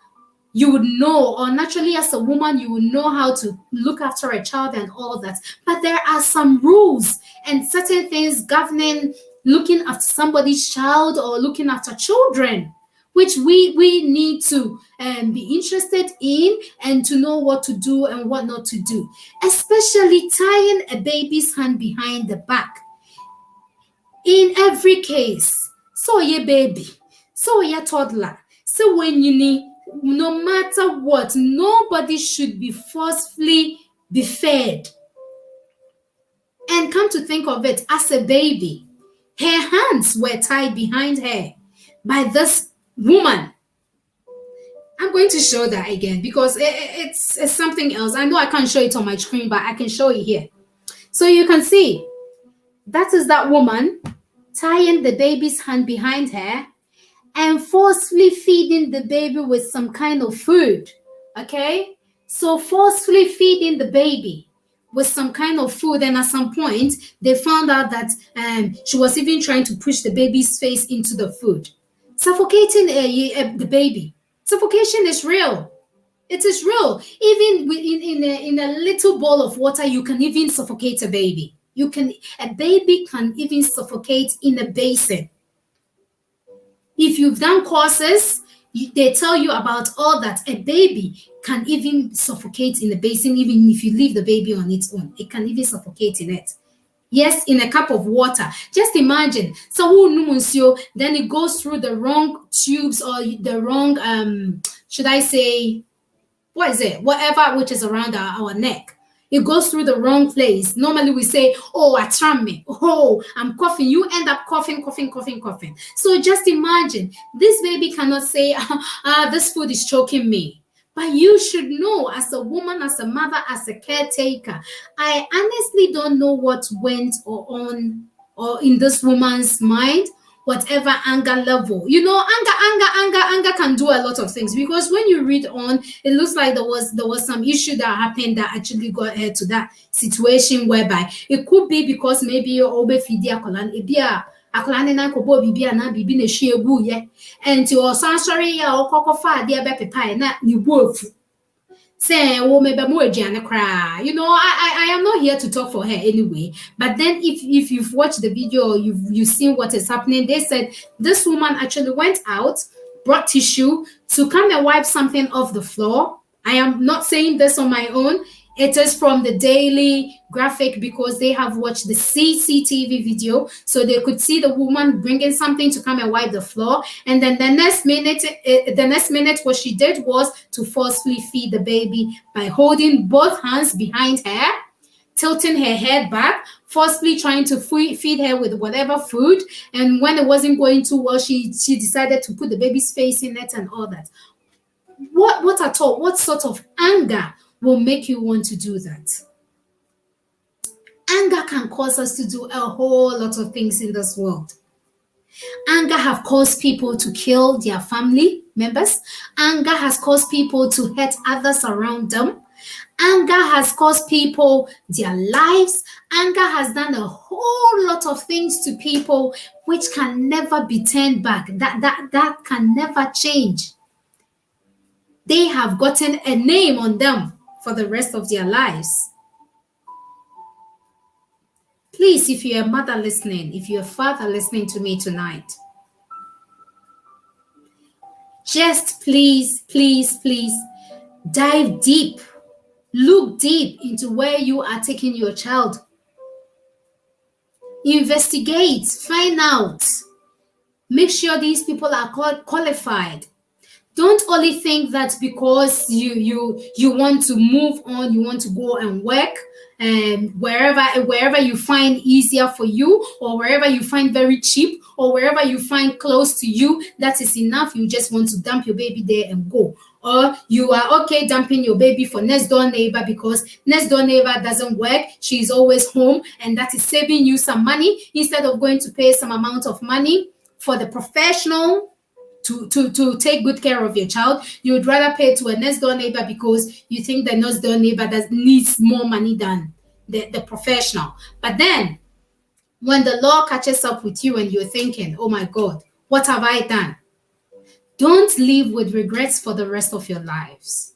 you would know, or naturally as a woman, you would know how to look after a child and all that. But there are some rules and certain things governing looking after somebody's child or looking after children, which we need to be interested in and to know what to do and what not to do, especially tying a baby's hand behind the back. In every case, so your baby, so your toddler, so when you need, no matter what, nobody should be forcefully be fed. And come to think of it, as a baby, her hands were tied behind her by this woman. I'm going to show that again because it's something else. I know I can't show it on my screen, but I can show it here. So you can see that is that woman tying the baby's hand behind her and forcefully feeding the baby with some kind of food. Okay, so forcefully feeding the baby with some kind of food, and at some point they found out that she was even trying to push the baby's face into the food, suffocating the baby. Suffocation is real. It is real. Even in a little bowl of water, you can even suffocate a baby. A baby can even suffocate in a basin. If you've done courses, they tell you about all that. A baby can even suffocate in a basin, even if you leave the baby on its own. It can even suffocate in it. Yes, in a cup of water. Just imagine. So then it goes through the wrong tubes or the wrong, should I say, what is it? Whatever which is around our neck. It goes through the wrong place. Normally we say, oh, I tram me. Oh, I'm coughing. You end up coughing. So just imagine, this baby cannot say, this food is choking me. But you should know, as a woman, as a mother, as a caretaker, I honestly don't know what went on or in this woman's mind, whatever anger level. Anger can do a lot of things, because when you read on, it looks like there was some issue that happened that actually got her to that situation, whereby it could be because maybe you're over feeding Akwadaa ne nan kɔbɔɔ biribi anaa biribi na ehwie eguiɛ. Ɛnti ɔsan sɔre yɛ a ɔkɔkɔfa adeɛ bɛpepae na ne bo afu. Say, oh, maybe more Gianna cry. You know, I am not here to talk for her anyway. But then if you've watched the video or you've seen what is happening, they said this woman actually went out, brought tissue to come and wipe something off the floor. I am not saying this on my own. It is from the Daily Graphic because they have watched the CCTV video, so they could see the woman bringing something to come and wipe the floor. And then the next minute, what she did was to forcefully feed the baby by holding both hands behind her, tilting her head back, forcefully trying to feed her with whatever food. And when it wasn't going too well, she decided to put the baby's face in it and all that. What at all? What sort of anger will make you want to do that? Anger can cause us to do a whole lot of things in this world. Anger have caused people to kill their family members. Anger has caused people to hurt others around them. Anger has cost people their lives. Anger has done a whole lot of things to people which can never be turned back. That can never change. They have gotten a name on them for the rest of their lives. Please, if you're a mother listening, if you're a father listening to me tonight, just please dive deep. Look deep into where you are taking your child. Investigate, find out. Make sure these people are qualified. Don't only think that because you want to move on, you want to go and work wherever you find easier for you, or wherever you find very cheap, or wherever you find close to you, that is enough. You just want to dump your baby there and go. Or you are okay dumping your baby for next door neighbor because next door neighbor doesn't work. She's always home, and that is saving you some money instead of going to pay some amount of money for the professional to take good care of your child. You would rather pay to a next door neighbor because you think the next door neighbor needs more money than the professional. But then when the law catches up with you and you're thinking, oh my God, what have I done? Don't live with regrets for the rest of your lives.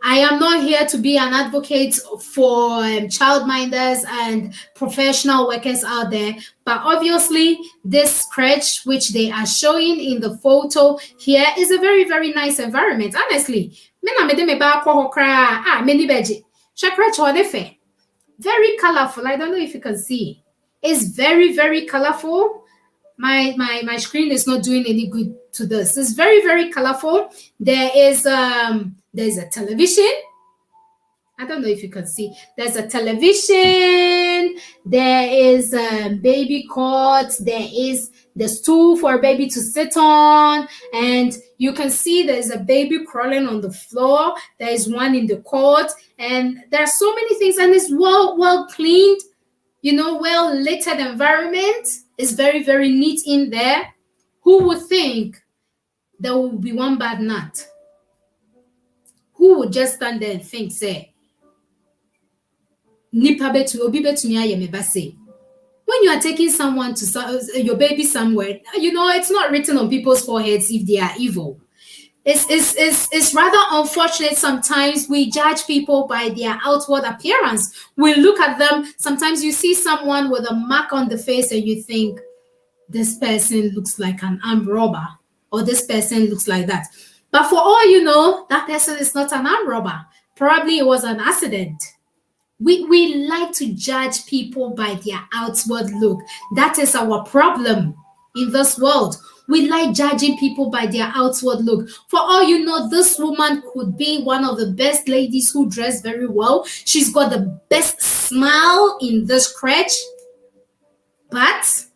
I am not here to be an advocate for childminders and professional workers out there, but obviously this crèche which they are showing in the photo here is a very, very nice environment. Honestly, very colorful. I don't know if you can see. It's very, very colorful. My screen is not doing any good to this. It's very, very colorful. There's a television. I don't know if you can see. There's a television. There is a baby cot. There is the stool for a baby to sit on. And you can see there's a baby crawling on the floor. There is one in the cot. And there are so many things. And it's well cleaned, well lit environment. It's very, very neat in there. Who would think there will be one bad nut? Who would just stand there and think, say, nipa betu obi betumi aye me base. When you are taking someone to your baby somewhere, it's not written on people's foreheads if they are evil. It's rather unfortunate sometimes we judge people by their outward appearance. We look at them. Sometimes you see someone with a mark on the face and you think, this person looks like an armed robber, or this person looks like that. But for all you know, that person is not an armed robber. Probably it was an accident. We like to judge people by their outward look. That is our problem in this world. We like judging people by their outward look. For all you know, this woman could be one of the best ladies who dress very well. She's got the best smile in this crèche. But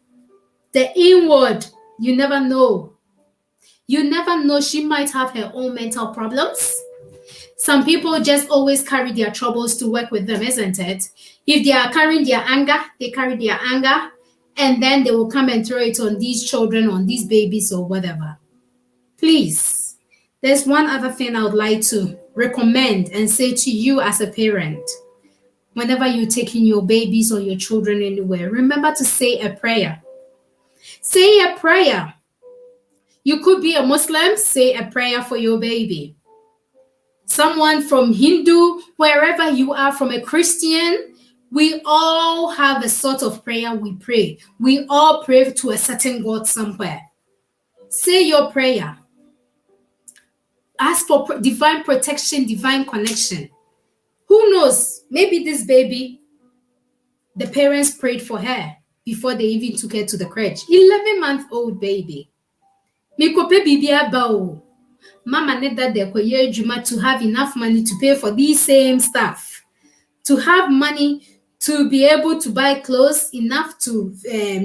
the inward, you never know. You never know. She might have her own mental problems. Some people just always carry their troubles to work with them, isn't it? If they are carrying their anger, they carry their anger. And then they will come and throw it on these children, on these babies or whatever. Please, there's one other thing I would like to recommend and say to you as a parent. whenever you're taking your babies or your children anywhere, remember to say a prayer. Say a prayer. You could be a Muslim, say a prayer for your baby. Someone from Hindu, wherever you are, from a Christian, we all have a sort of prayer we pray. We all pray to a certain God somewhere. Say your prayer. Ask for divine protection, divine connection. Who knows? Maybe this baby, the parents prayed for her before they even took her to the crèche. 11-month-old baby. Mikope bibi abao. Mama need that to have enough money to pay for these same stuff. To have money to be able to buy clothes enough to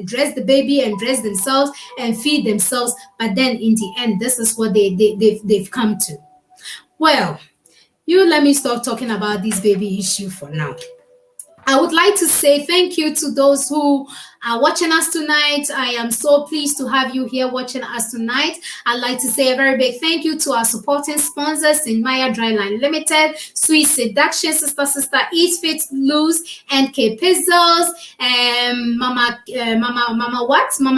dress the baby and dress themselves and feed themselves. But then in the end, this is what they've come to. Well, you let me stop talking about this baby issue for now. I would like to say thank you to those who are watching us tonight. I am so pleased to have you here watching us tonight. I'd like to say a very big thank you to our supporting sponsors in Maya Dryline Limited, Sweet Seduction, Sister Eat Fit Loose, NK Pizzles, Mama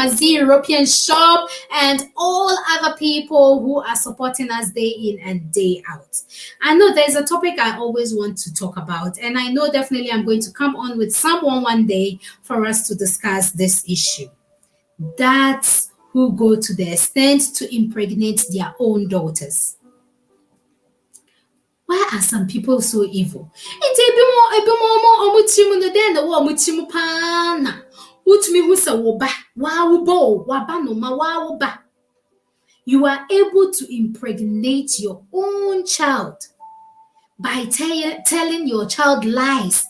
Z European Shop, and all other people who are supporting us day in and day out. I know there's a topic I always want to talk about, and I know definitely I'm going to come on with someone one day for us to discuss this issue. Dads who go to the extent to impregnate their own daughters. Why are some people so evil? You are able to impregnate your own child by telling your child lies.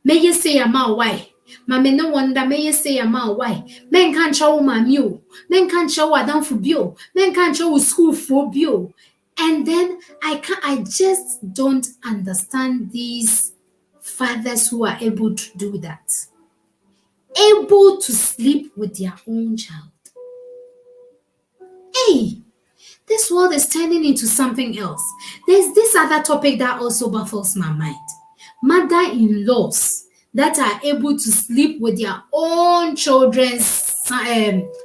May you say a ma why? Mame no wonder may you say a ma why? Men can't show mamio, men can't show a down for bio, men can't show school for bio. And then I just don't understand these fathers who are able to do that. Able to sleep with their own child. Hey, this world is turning into something else. There's this other topic that also baffles my mind. Mother-in-laws that are able to sleep with their own children's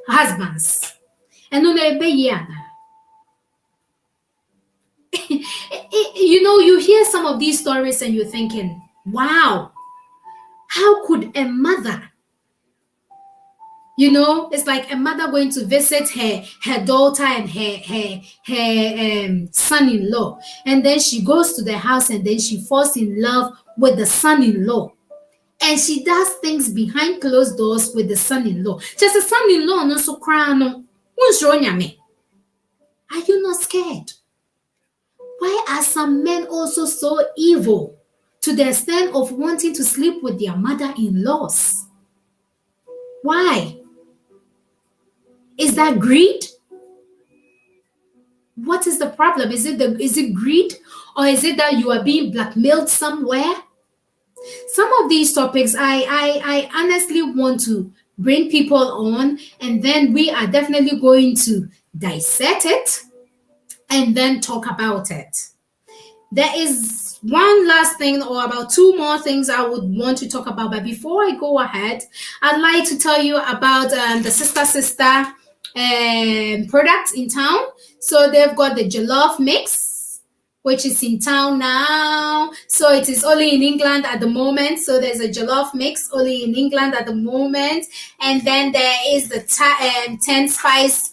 husbands. And you know, you hear some of these stories and you're thinking, wow, how could a mother, you know, it's like a mother going to visit her daughter and her son-in-law, and then she goes to the house and then she falls in love with the son-in-law, and she does things behind closed doors with the son-in-law. Just a son-in-law no so cry no. Are you not scared? Why are some men also so evil to the extent of wanting to sleep with their mother-in-laws? Why? Is that greed? What is the problem? Is it greed, or is it that you are being blackmailed somewhere? Some of these topics I honestly want to bring people on, and then we are definitely going to dissect it and then talk about it. There is one last thing, or about two more things I would want to talk about. But before I go ahead, I'd like to tell you about the sister products in town. So they've got the jollof mix, which is in town now. So it is only in England at the moment. So there's a jollof mix only in England at the moment. And then there is the 10 spice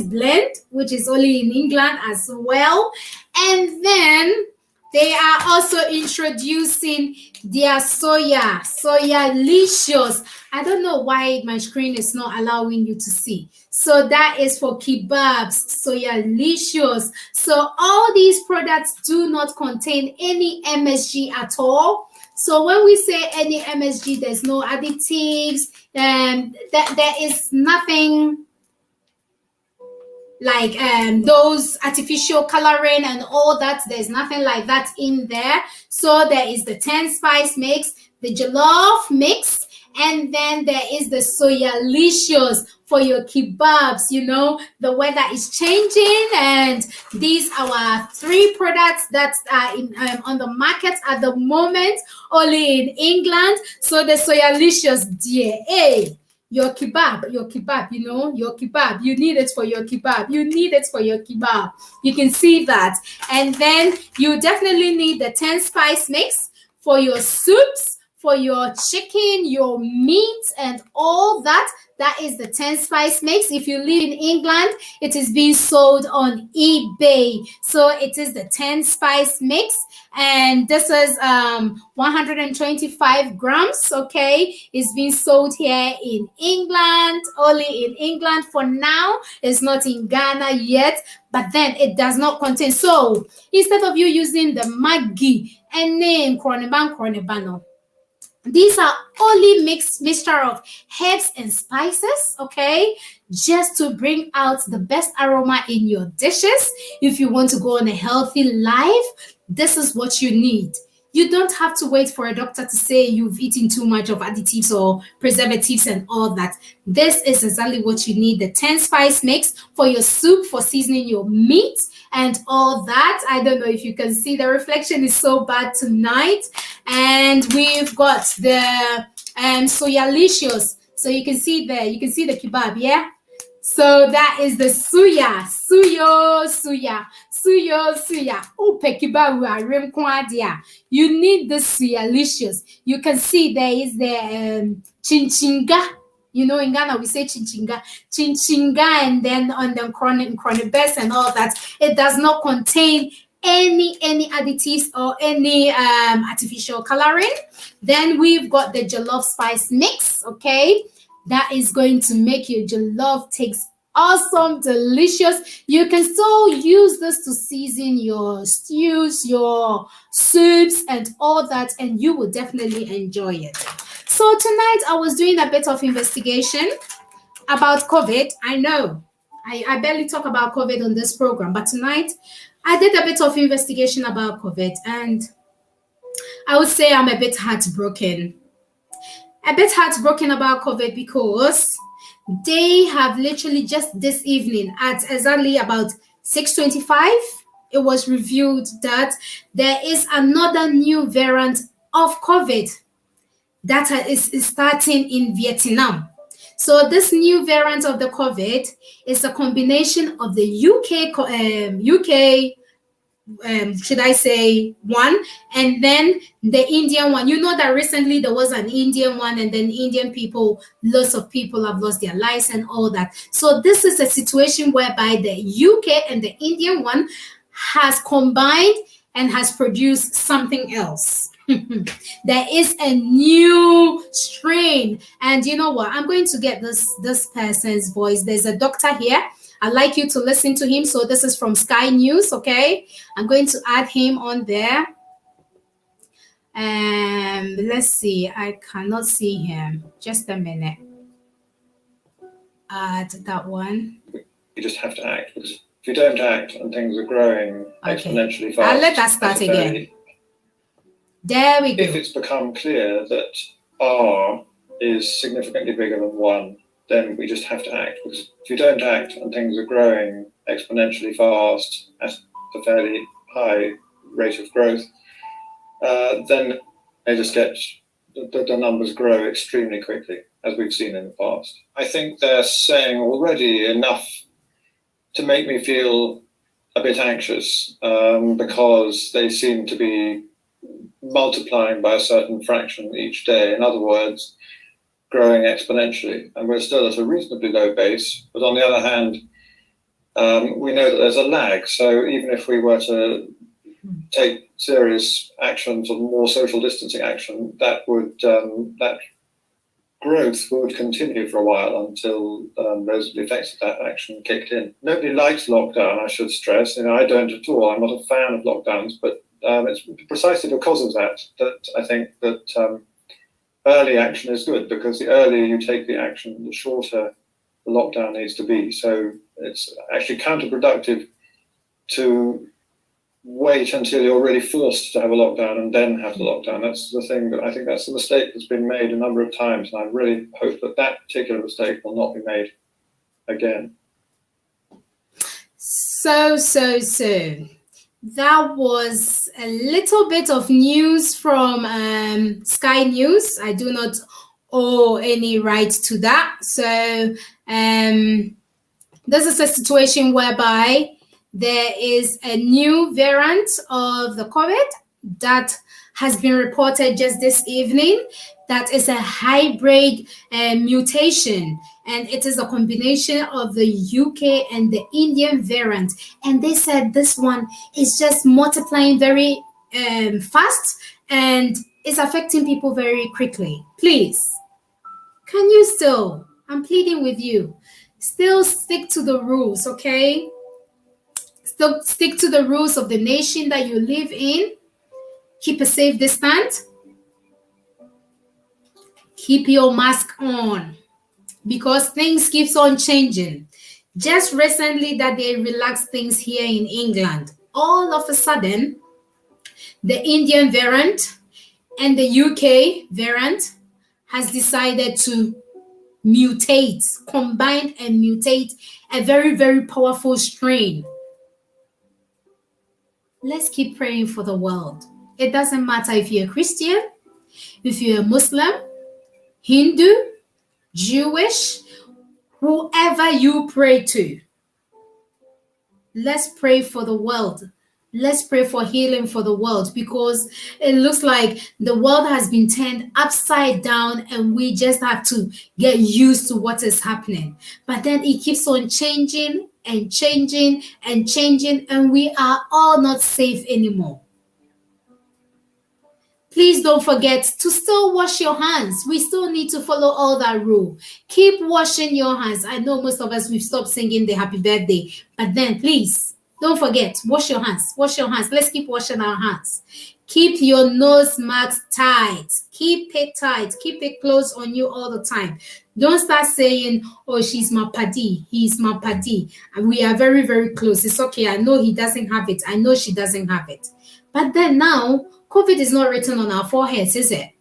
blend, which is only in England as well. And then they are also introducing their soya-licious. I don't know why my screen is not allowing you to see. So that is for kebabs, soya-licious. So all these products do not contain any MSG at all. So when we say any MSG, there's no additives, and there is nothing like those artificial coloring and all that. There's nothing like that in there. So there is the 10 spice mix, the jollof mix, And then there is the Soyalicious for your kebabs. You know, the weather is changing, and these are our three products that are on the market at the moment, only in England. So the Soyalicious, dear, hey, your kebab, you know, your kebab. You need it for your kebab. You need it for your kebab. You can see that. And then you definitely need the 10 spice mix for your soups, for your chicken, your meat, and all that. That is the 10 spice mix. If you live in England, it is being sold on eBay. So it is the 10 spice mix. And this is 125 grams. Okay, it's being sold here in England, only in England for now. It's not in Ghana yet, but then it does not contain. So instead of you using the Maggi and name Kronebano, these are only mixture of herbs and spices, okay, just to bring out the best aroma in your dishes. If you want to go on a healthy life, this is what you need. You don't have to wait for a doctor to say you've eaten too much of additives or preservatives and all that. This is exactly what you need. The 10 spice mix for your soup, for seasoning your meat and all that. I don't know if you can see, the reflection is so bad tonight. And we've got the Soyalicious. So you can see there, you can see the kebab, yeah? So that is the suya. Oh, pekiba. You need the Soyalicious. You can see there is the chinchinga. You know, in Ghana we say chinchinga, and then on the cronibes and all that. It does not contain any additives or any artificial coloring. Then we've got the jollof spice mix. Okay, that is going to make your jollof taste awesome, delicious. You can still use this to season your stews, your soups, and all that, and you will definitely enjoy it. So tonight I was doing a bit of investigation about COVID. I know I barely talk about COVID on this program, but tonight I did a bit of investigation about COVID, and I would say I'm a bit heartbroken. A bit heartbroken about COVID because they have literally just this evening at exactly about 6:25, it was revealed that there is another new variant of COVID that is starting in Vietnam. So this new variant of the COVID is a combination of the UK, should I say, one, and then the Indian one. You know that recently there was an Indian one, and then Indian people, lots of people have lost their lives and all that. So this is a situation whereby the UK and the Indian one has combined and has produced something else. There is a new strain, and you know what, I'm going to get this person's voice. There's a doctor here. I'd like you to listen to him. So this is from Sky News. Okay, I'm going to add him on there. Let's see, I cannot see him. Just a minute. Add that one. You just have to act, because if you don't act and things are growing exponentially fast, let us start again. There we go. If it's become clear that R is significantly bigger than 1, then we just have to act, because if you don't act and things are growing exponentially fast at a fairly high rate of growth, then they just get, the numbers grow extremely quickly, as we've seen in the past. I think they're saying already enough to make me feel a bit anxious, because they seem to be multiplying by a certain fraction each day. In other words, growing exponentially, and we're still at a reasonably low base. But on the other hand, we know that there's a lag. So even if we were to take serious action, sort of more social distancing action, that would that growth would continue for a while until those effects of that action kicked in. Nobody likes lockdown, I should stress. You know, I don't at all. I'm not a fan of lockdowns, but it's precisely because of that I think that early action is good, because the earlier you take the action, the shorter the lockdown needs to be. So it's actually counterproductive to wait wait until you're really forced to have a lockdown and then have the lockdown. That's the thing that I think that's the mistake that's been made a number of times, and I really hope that that particular mistake will not be made again. So. That was a little bit of news from Sky News. I do not owe any right to that. So this is a situation whereby there is a new variant of the COVID that has been reported just this evening. That is a hybrid mutation, and it is a combination of the UK and the Indian variant. And they said this one is just multiplying very fast and is affecting people very quickly. Please, can you still, I'm pleading with you, still stick to the rules, okay? Still stick to the rules of the nation that you live in. Keep a safe distance. Keep your mask on, because things keeps on changing. Just recently that they relaxed things here in England, all of a sudden, the Indian variant and the UK variant has decided to mutate, combine and mutate a very, very powerful strain. Let's keep praying for the world. It doesn't matter if you're a Christian, if you're a Muslim, Hindu, Jewish, whoever you pray to. Let's pray for the world. Let's pray for healing for the world, because it looks like the world has been turned upside down and we just have to get used to what is happening. But then it keeps on changing and changing and changing, and we are all not safe anymore. Please don't forget to still wash your hands. We still need to follow all that rule. Keep washing your hands. I know most of us, we've stopped singing the happy birthday, but then please don't forget, wash your hands. Wash your hands. Let's keep washing our hands. Keep your nose mask tight. Keep it tight. Keep it close on you all the time. Don't start saying, oh, she's my paddy. He's my paddy. And we are very, very close. It's okay. I know he doesn't have it. I know she doesn't have it. But then now, COVID is not written on our foreheads, is it?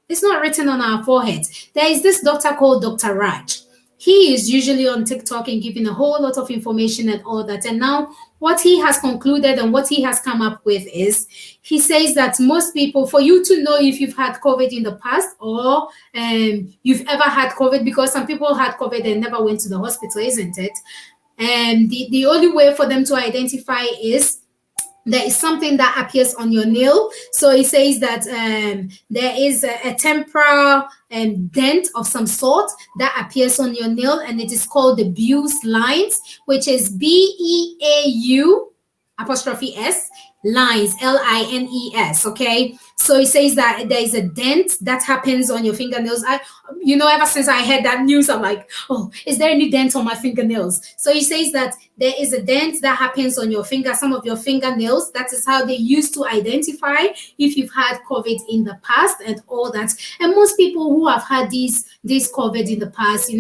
It's not written on our foreheads. There is this doctor called Dr. Raj. He is usually on TikTok and giving a whole lot of information and all that. And now what he has concluded and what he has come up with is, he says that most people, for you to know if you've had COVID in the past or you've ever had COVID, because some people had COVID and never went to the hospital, isn't it? And the only way for them to identify is there is something that appears on your nail. So it says that there is a temporal dent of some sort that appears on your nail, and it is called the Bewes lines, which is BEAU apostrophe S lines, LINES. Okay, so it says that there is a dent that happens on your fingernails. Ever since I heard that news, I'm like, oh, is there any dent on my fingernails? So he says that there is a dent that happens on your finger, some of your fingernails. That is how they used to identify if you've had COVID in the past and all that. And most people who have had this COVID in the past,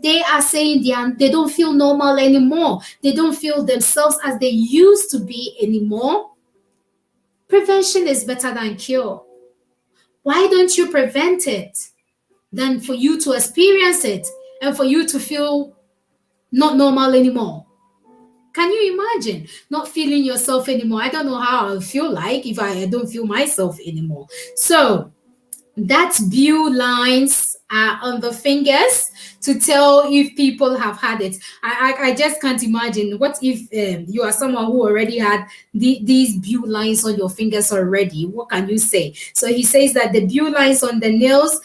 they are saying they don't feel normal anymore. They don't feel themselves as they used to be anymore. Prevention is better than cure. Why don't you prevent it than for you to experience it and for you to feel not normal anymore? Can you imagine not feeling yourself anymore? I don't know how I feel like if I don't feel myself anymore. So that's Bewes lines on the fingers to tell if people have had it. I just can't imagine. What if you are someone who already had these Bewes lines on your fingers already? What can you say? So he says that the Bewes lines on the nails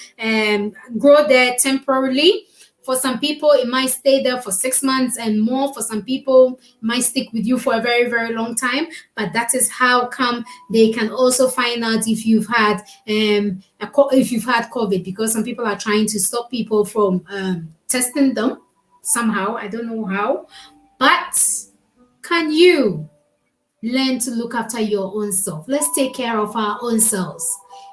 grow there temporarily. For some people, it might stay there for 6 months and more. For some people, it might stick with you for a very, very long time. But that is how come they can also find out if you've had COVID, because some people are trying to stop people from testing them somehow. I don't know how. But can you learn to look after your own self? Let's take care of our own selves.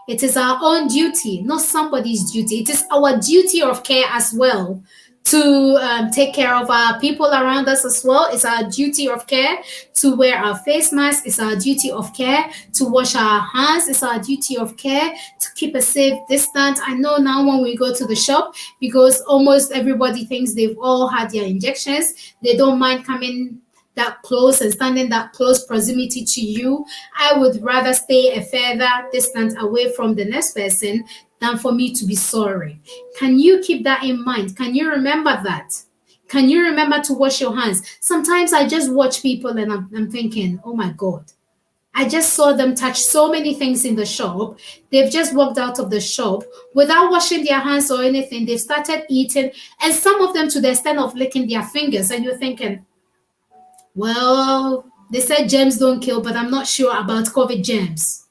It is our own duty, not somebody's duty. It is our duty of care as well to take care of our people around us as well. It's our duty of care to wear our face mask. It's our duty of care to wash our hands. It's our duty of care to keep a safe distance. I know now when we go to the shop, because almost everybody thinks they've all had their injections, they don't mind coming that close and standing that close proximity to you. I would rather stay a further distance away from the next person than for me to be sorry. Can you keep that in mind? Can you remember that? Can you remember to wash your hands? Sometimes I just watch people and I'm thinking, oh my God, I just saw them touch so many things in the shop. They've just walked out of the shop without washing their hands or anything. They've started eating, and some of them to the extent of licking their fingers. And you're thinking, well, they said germs don't kill, but I'm not sure about COVID germs.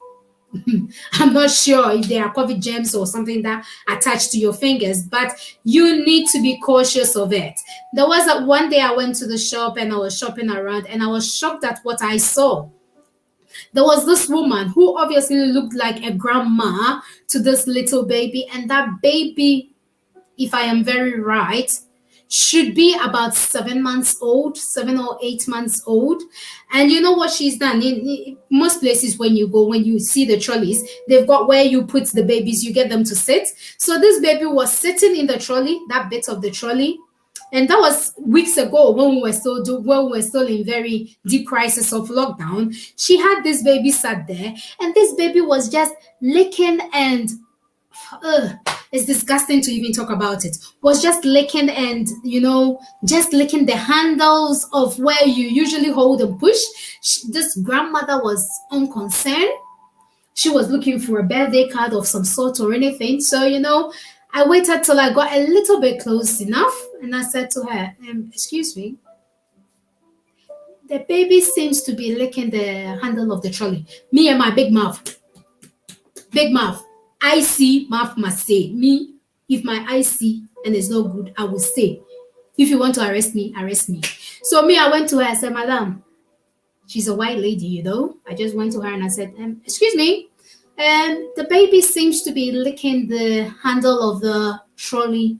I'm not sure if they are COVID germs or something that attached to your fingers, but you need to be cautious of it. There was one day I went to the shop and I was shopping around and I was shocked at what I saw. There was this woman who obviously looked like a grandma to this little baby, and that baby, if I am very right, should be about 7 months old, 7 or 8 months old. And you know what she's done? In most places when you go, when you see the trolleys, they've got where you put the babies, you get them to sit. So this baby was sitting in the trolley, that bit of the trolley. And that was weeks ago when we were still in very deep crisis of lockdown. She had this baby sat there, and this baby was just licking and it's disgusting to even talk about it. Was just licking and, just licking the handles of where you usually hold and push. This grandmother was unconcerned. She was looking for a birthday card of some sort or anything. So, I waited till I got a little bit close enough, and I said to her, excuse me, the baby seems to be licking the handle of the trolley. Me and my big mouth. I see, mouth must say. Me, if my eyes see and it's no good, I will say. If you want to arrest me, arrest me. So me, I went to her, I said, Madam, she's a white lady, I just went to her and I said, excuse me, the baby seems to be licking the handle of the trolley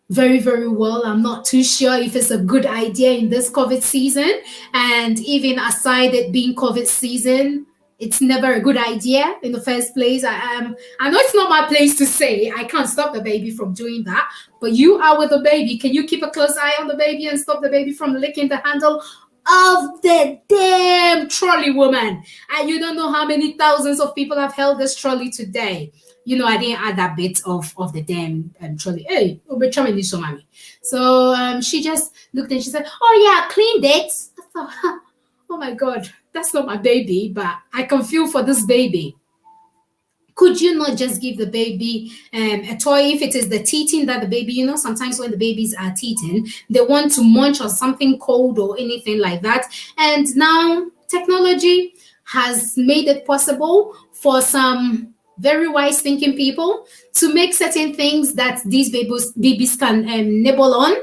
very, very well. I'm not too sure if it's a good idea in this COVID season. And even aside it being COVID season, it's never a good idea in the first place. I know it's not my place to say. I can't stop the baby from doing that. But you are with the baby. Can you keep a close eye on the baby and stop the baby from licking the handle of the damn trolley, woman? And you don't know how many thousands of people have held this trolley today. I didn't add that bit of the damn trolley. Hey, mommy. So she just looked and she said, oh yeah, I cleaned it. I thought, oh my God, that's not my baby, but I can feel for this baby. Could you not just give the baby a toy if it is the teething that the baby, sometimes when the babies are teething, they want to munch on something cold or anything like that. And now technology has made it possible for some very wise thinking people to make certain things that these babies can nibble on.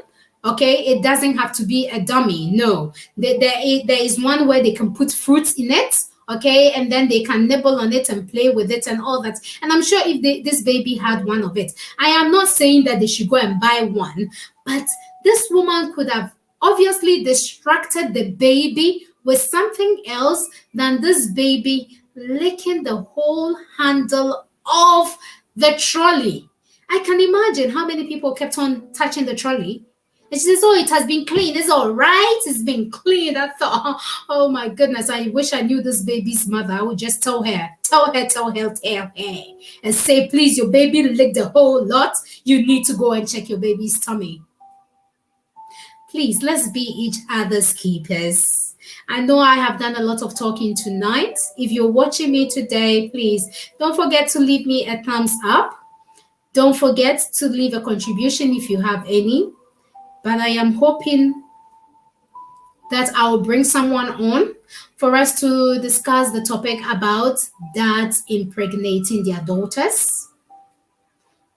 Okay, it doesn't have to be a dummy. No, there is one where they can put fruits in it. Okay, and then they can nibble on it and play with it and all that. And I'm sure if this baby had one of it, I am not saying that they should go and buy one, but this woman could have obviously distracted the baby with something else than this baby licking the whole handle of the trolley. I can imagine how many people kept on touching the trolley. And she says, oh, it has been cleaned. It's all right. It's been cleaned. I thought, oh my goodness, I wish I knew this baby's mother. I would just tell her, and say, please, your baby licked the whole lot. You need to go and check your baby's tummy. Please, let's be each other's keepers. I know I have done a lot of talking tonight. If you're watching me today, please don't forget to leave me a thumbs up. Don't forget to leave a contribution if you have any. But I am hoping that I will bring someone on for us to discuss the topic about dads impregnating their daughters.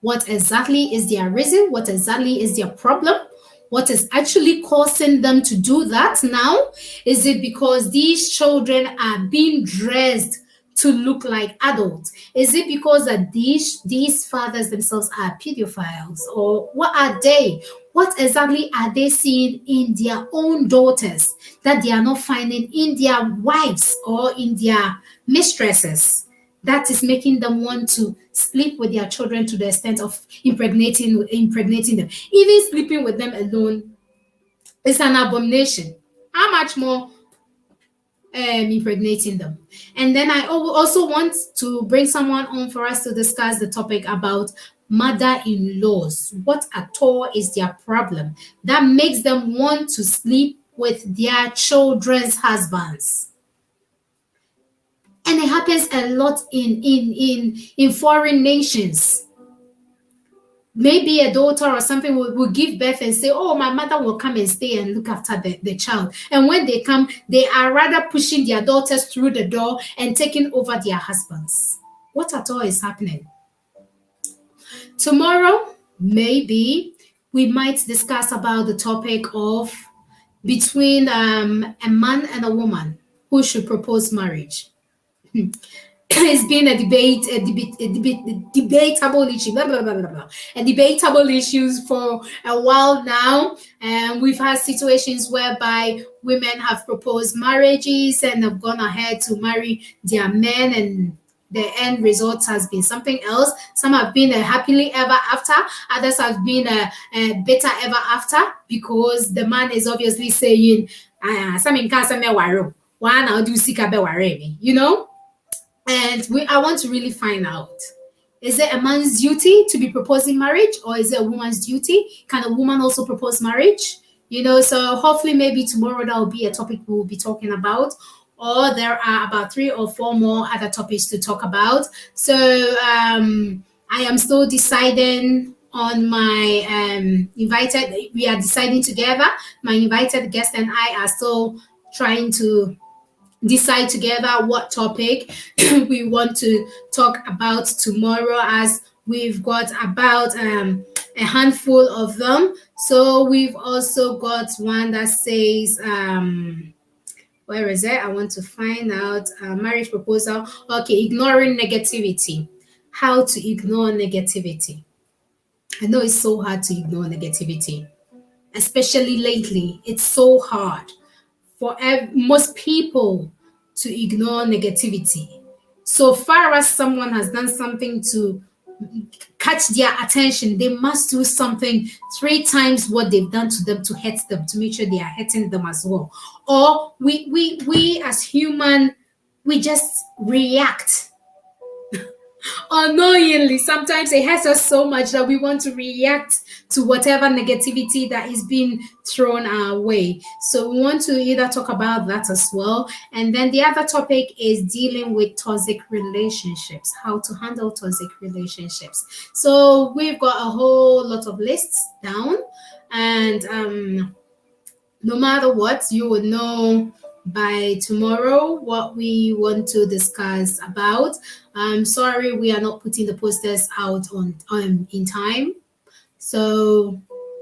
What exactly is their reason? What exactly is their problem? What is actually causing them to do that now? Is it because these children are being dressed to look like adults? Is it because that these fathers themselves are pedophiles, or what are they? What exactly are they seeing in their own daughters that they are not finding in their wives or in their mistresses, that is making them want to sleep with their children to the extent of impregnating them? Even sleeping with them alone is an abomination. How much more impregnating them? And then I also want to bring someone on for us to discuss the topic about mother-in-laws. What at all is their problem that makes them want to sleep with their children's husbands? And it happens a lot in foreign nations. Maybe a daughter or something will give birth and say, oh, my mother will come and stay and look after the child. And when they come, they are rather pushing their daughters through the door and taking over their husbands. What at all is happening? Tomorrow, maybe we might discuss about the topic of between a man and a woman who should propose marriage. It's been a debatable issue, a debatable issues for a while now, and we've had situations whereby women have proposed marriages and have gone ahead to marry their men, and the end result has been something else. Some have been a happily ever after, others have been a better ever after, because the man is obviously saying, you know. And I want to really find out, is it a man's duty to be proposing marriage, or is it a woman's duty? Can a woman also propose marriage? You know, so hopefully maybe tomorrow that will be a topic we'll be talking about, or there are about 3 or 4 more other topics to talk about. So I am still deciding on my we are deciding together. My invited guest and I are still trying to decide together what topic we want to talk about tomorrow, as we've got about a handful of them. So we've also got one that says where is it? I want to find out. Marriage proposal. Okay, ignoring negativity. How to ignore negativity. I know it's so hard to ignore negativity, especially lately. It's so hard for most people to ignore negativity. So far as someone has done something to catch their attention, they must do something 3 times what they've done to them to hurt them, to make sure they are hurting them as well. Or we as human, we just react unknowingly. Sometimes it hurts us so much that we want to react to whatever negativity that is being thrown our way. So we want to either talk about that as well. And then the other topic is dealing with toxic relationships, how to handle toxic relationships. So we've got a whole lot of lists down, and no matter what, you will know by tomorrow what we want to discuss about. I'm sorry we are not putting the posters out on in time, so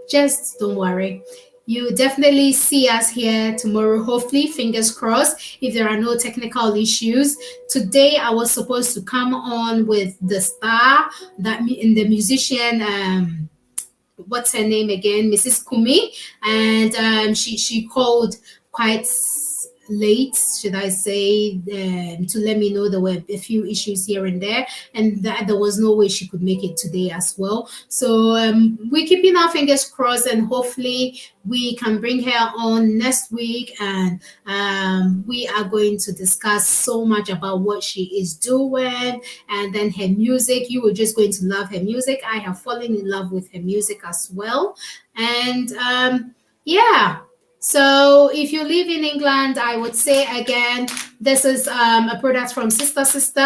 just don't worry. You definitely see us here tomorrow, hopefully, fingers crossed, if there are no technical issues. Today I was supposed to come on with the star, that in the musician, what's her name again, Mrs. Kumi, and she called quite late, should I say, to let me know there were a few issues here and there, and that there was no way she could make it today as well. So we're keeping our fingers crossed, and hopefully we can bring her on next week, and we are going to discuss so much about what she is doing, and then her music. You are just going to love her music. I have fallen in love with her music as well. And yeah. So if you live in England, I would say again, this is a product from Sister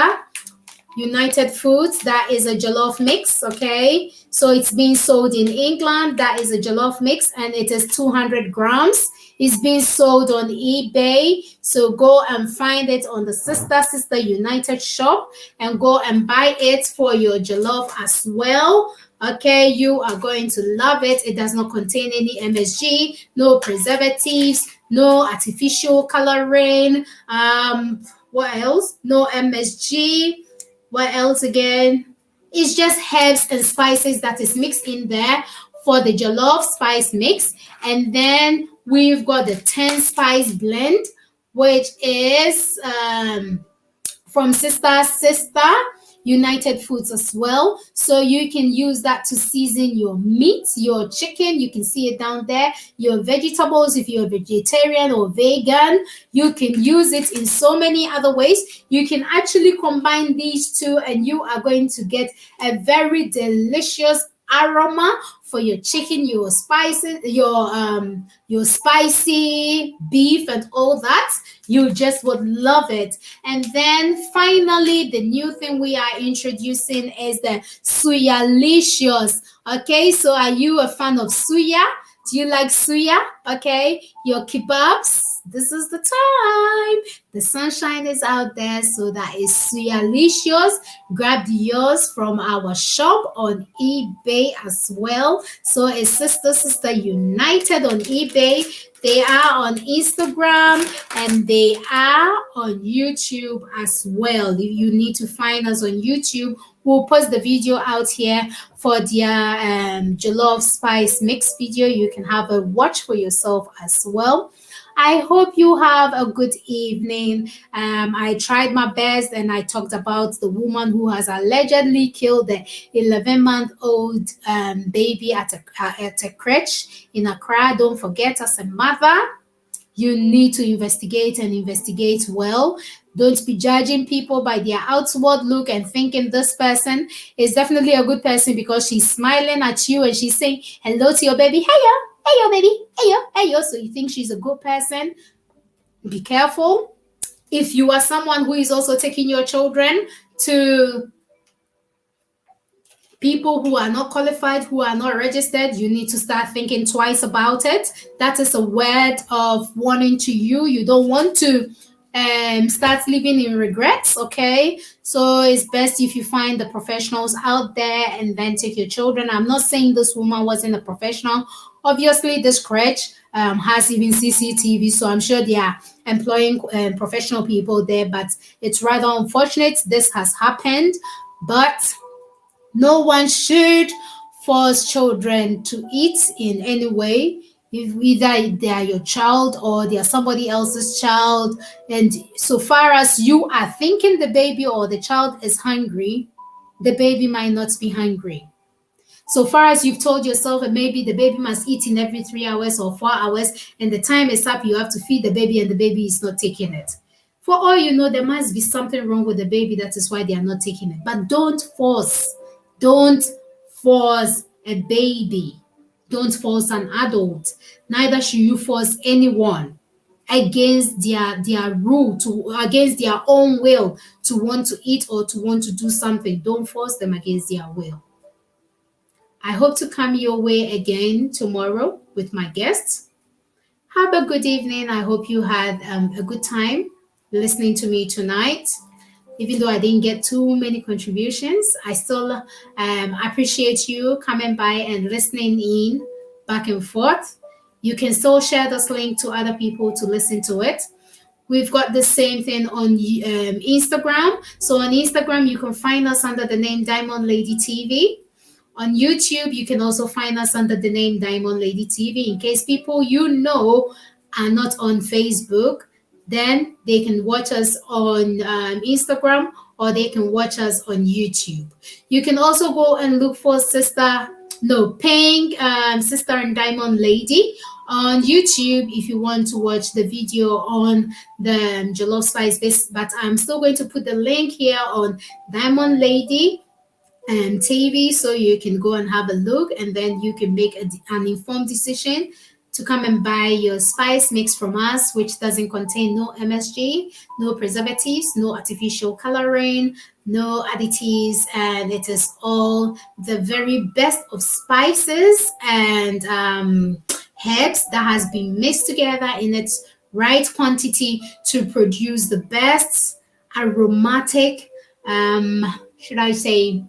United Foods. That is a jollof mix, okay? So it's being sold in England. That is a jollof mix, and it is 200 grams. It's being sold on eBay. So go and find it on the Sister United shop and go and buy it for your jollof as well. Okay, you are going to love it. It does not contain any MSG, no preservatives, no artificial coloring. What else? No MSG. What else again? It's just herbs and spices that is mixed in there for the jollof spice mix. And then we've got the 10 spice blend, which is from Sister United Foods as well. So you can use that to season your meat, your chicken. You can see it down there. Your vegetables, if you're a vegetarian or vegan, you can use it in so many other ways. You can actually combine these two and you are going to get a very delicious aroma for your chicken, your spices, your spicy beef and all that. You just would love it. And then finally, the new thing we are introducing is the Suyalicious. Okay, so are you a fan of suya? Do you like suya? Okay, your kebabs. This is the time. The sunshine is out there, so that is Suyalicious. Grab yours from our shop on eBay as well. So it's Sister United on eBay. They are on Instagram and they are on YouTube as well. If you need to find us on YouTube, we'll post the video out here for their jollof spice mix video. You can have a watch for yourself as well. I hope you have a good evening. I tried my best and I talked about the woman who has allegedly killed the 11-month-old baby at a crèche in Accra. Don't forget, as a mother, you need to investigate and investigate well. Don't be judging people by their outward look and thinking this person is definitely a good person because she's smiling at you and she's saying hello to your baby. Hey yo, baby. Hey yo. So you think she's a good person? Be careful. If you are someone who is also taking your children to people who are not qualified, who are not registered, you need to start thinking twice about it. That is a word of warning to you. You don't want to start living in regrets. Okay, so it's best if you find the professionals out there and then take your children. I'm not saying this woman wasn't a professional. Obviously this crèche has even CCTV, so I'm sure they are employing professional people there, but it's rather unfortunate this has happened. But no one should force children to eat in any way, if either they are your child or they are somebody else's child. And so far as you are thinking the baby or the child is hungry, the baby might not be hungry. So far as you've told yourself that maybe the baby must eat in every 3 hours or 4 hours, and the time is up, you have to feed the baby and the baby is not taking it. For all you know, there must be something wrong with the baby. That is why they are not taking it. But don't force a baby. Don't force an adult. Neither should you force anyone against their rule, against their own will, to want to eat or to want to do something. Don't force them against their will. I hope to come your way again tomorrow with my guests. Have a good evening. I hope you had a good time listening to me tonight. Even though I didn't get too many contributions, I still appreciate you coming by and listening in back and forth. You can still share this link to other people to listen to it. We've got the same thing on Instagram. So on Instagram, you can find us under the name Diamond Lady TV. On YouTube, you can also find us under the name Diamond Lady TV. In case people you know are not on Facebook, then they can watch us on Instagram or they can watch us on YouTube. You can also go and look for Pink Sister and Diamond Lady on YouTube if you want to watch the video on the jollof spice base. But I'm still going to put the link here on Diamond Lady TV, so you can go and have a look and then you can make an informed decision to come and buy your spice mix from us, which doesn't contain no MSG, no preservatives, no artificial coloring, no additives, and it is all the very best of spices and herbs that has been mixed together in its right quantity to produce the best aromatic, should I say,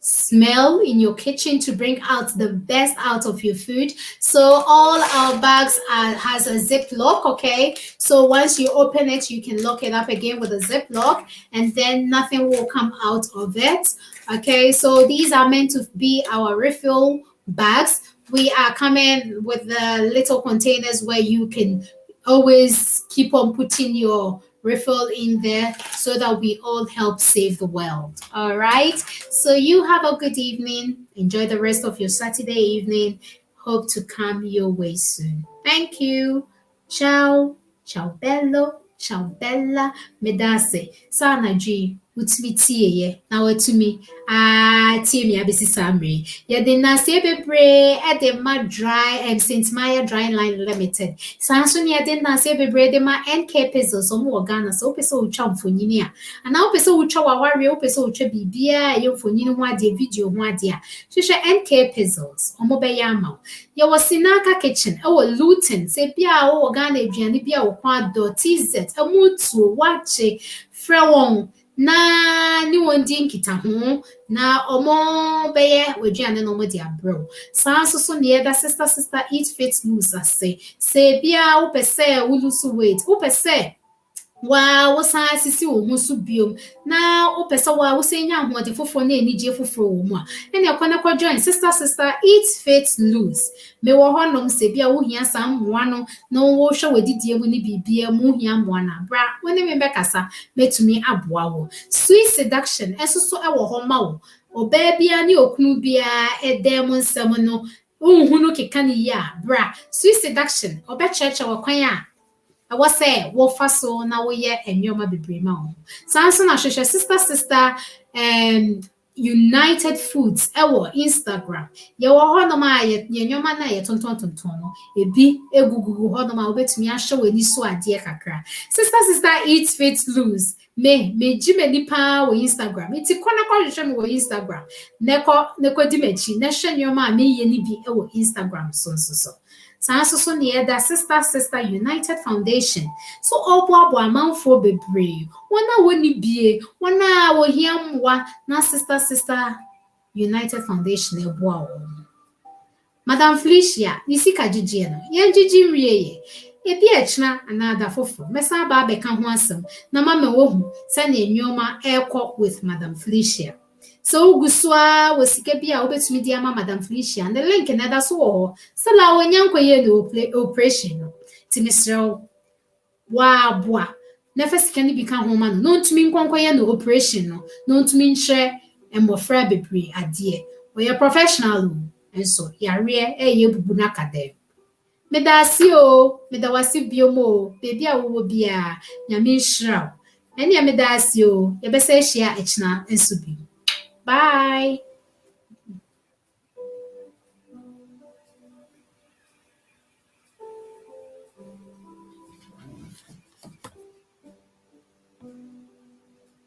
smell in your kitchen to bring out the best out of your food. So all our bags has a zip lock, okay? So once you open it, you can lock it up again with a zip lock, and then nothing will come out of it. Okay, so these are meant to be our refill bags. We are coming with the little containers where you can always keep on putting your refill in there so that we all help save the world. All right. So you have a good evening. Enjoy the rest of your Saturday evening. Hope to come your way soon. Thank you. Ciao. Ciao bello. Ciao bella. Medase. Sana G. Utimi tie na watumi tie me abesi samre ye de na se bebre e de ma dry St. Maya Dry Line Limited sanso ne ye de na se bebre de ma NK Pesos so mo Ghana so pese o twa mfonyini a ana o pese o twa waware o pese o twa bibia ye mfonyini ho ade video ho ade a hwehwe NK Pesos omo be ya ma ye wo Sinaka Kitchen e wo Luton se bia o Ghana aduane bia wo kwa do TZ amutu wache frewon na ni wondi nkita ho na omo beye waduane no mo di abro san so ne da sister eat fit lose say bia wo pese wo lose weight wo pese wa wo san sisi wo ho so biom na wo pese wa wo senya ho de fofo na enije foforo wo mu a ene ekone kwa join sister eat fit lose me wo honom se bia wo hia san moa no na wo hwe wadidie mu ni bibia mu hia moa na bra woni me bekasa metumi aboa wo sweet seduction esoso e wo ho ma wo oba bia ni okunu bia edem nsem no unhunu keka ni ya bra sweet seduction oba cheche wo kwan a I say wo faso na wo ye enwoma bebre ma ho sanso na hwehwe sister United Foods ewo Instagram ye wo ho no ma ye enwoma na ye tonton no ebi egugugu ho no ma obetumi ahwe wani so ade kakra sister eat fit lose me jime nipa wo Instagram iti kona kwa hwehwe me wo Instagram neko di mechi na hwe enwoma me ye ni bi ewo Instagram so sanso ne da sister United Foundation so obo amanfo bebre wona woni bie wona wo hiamwa na sister United Foundation eboa wo Madam Felicia nisika jijie no ye jiji rieye ebi echna another fofo mesa ba be ka ho asem na mama wo hu se na enwoma ekọ with Madam Felicia so guswa wasika bia obetumi di ama Madam Felicia and the link na da so wo so la wonyankoye no operation no timisrew wa boa na fasika ni bi ka ho ma no ntumi nkonkoye no operation no ntumi nhre embofra bebre ade we professional enso yare eye bubu na kade medawasi biomo baby a wo bia nyame nhra ene medasio ye besa hia echna enso bi. Bye.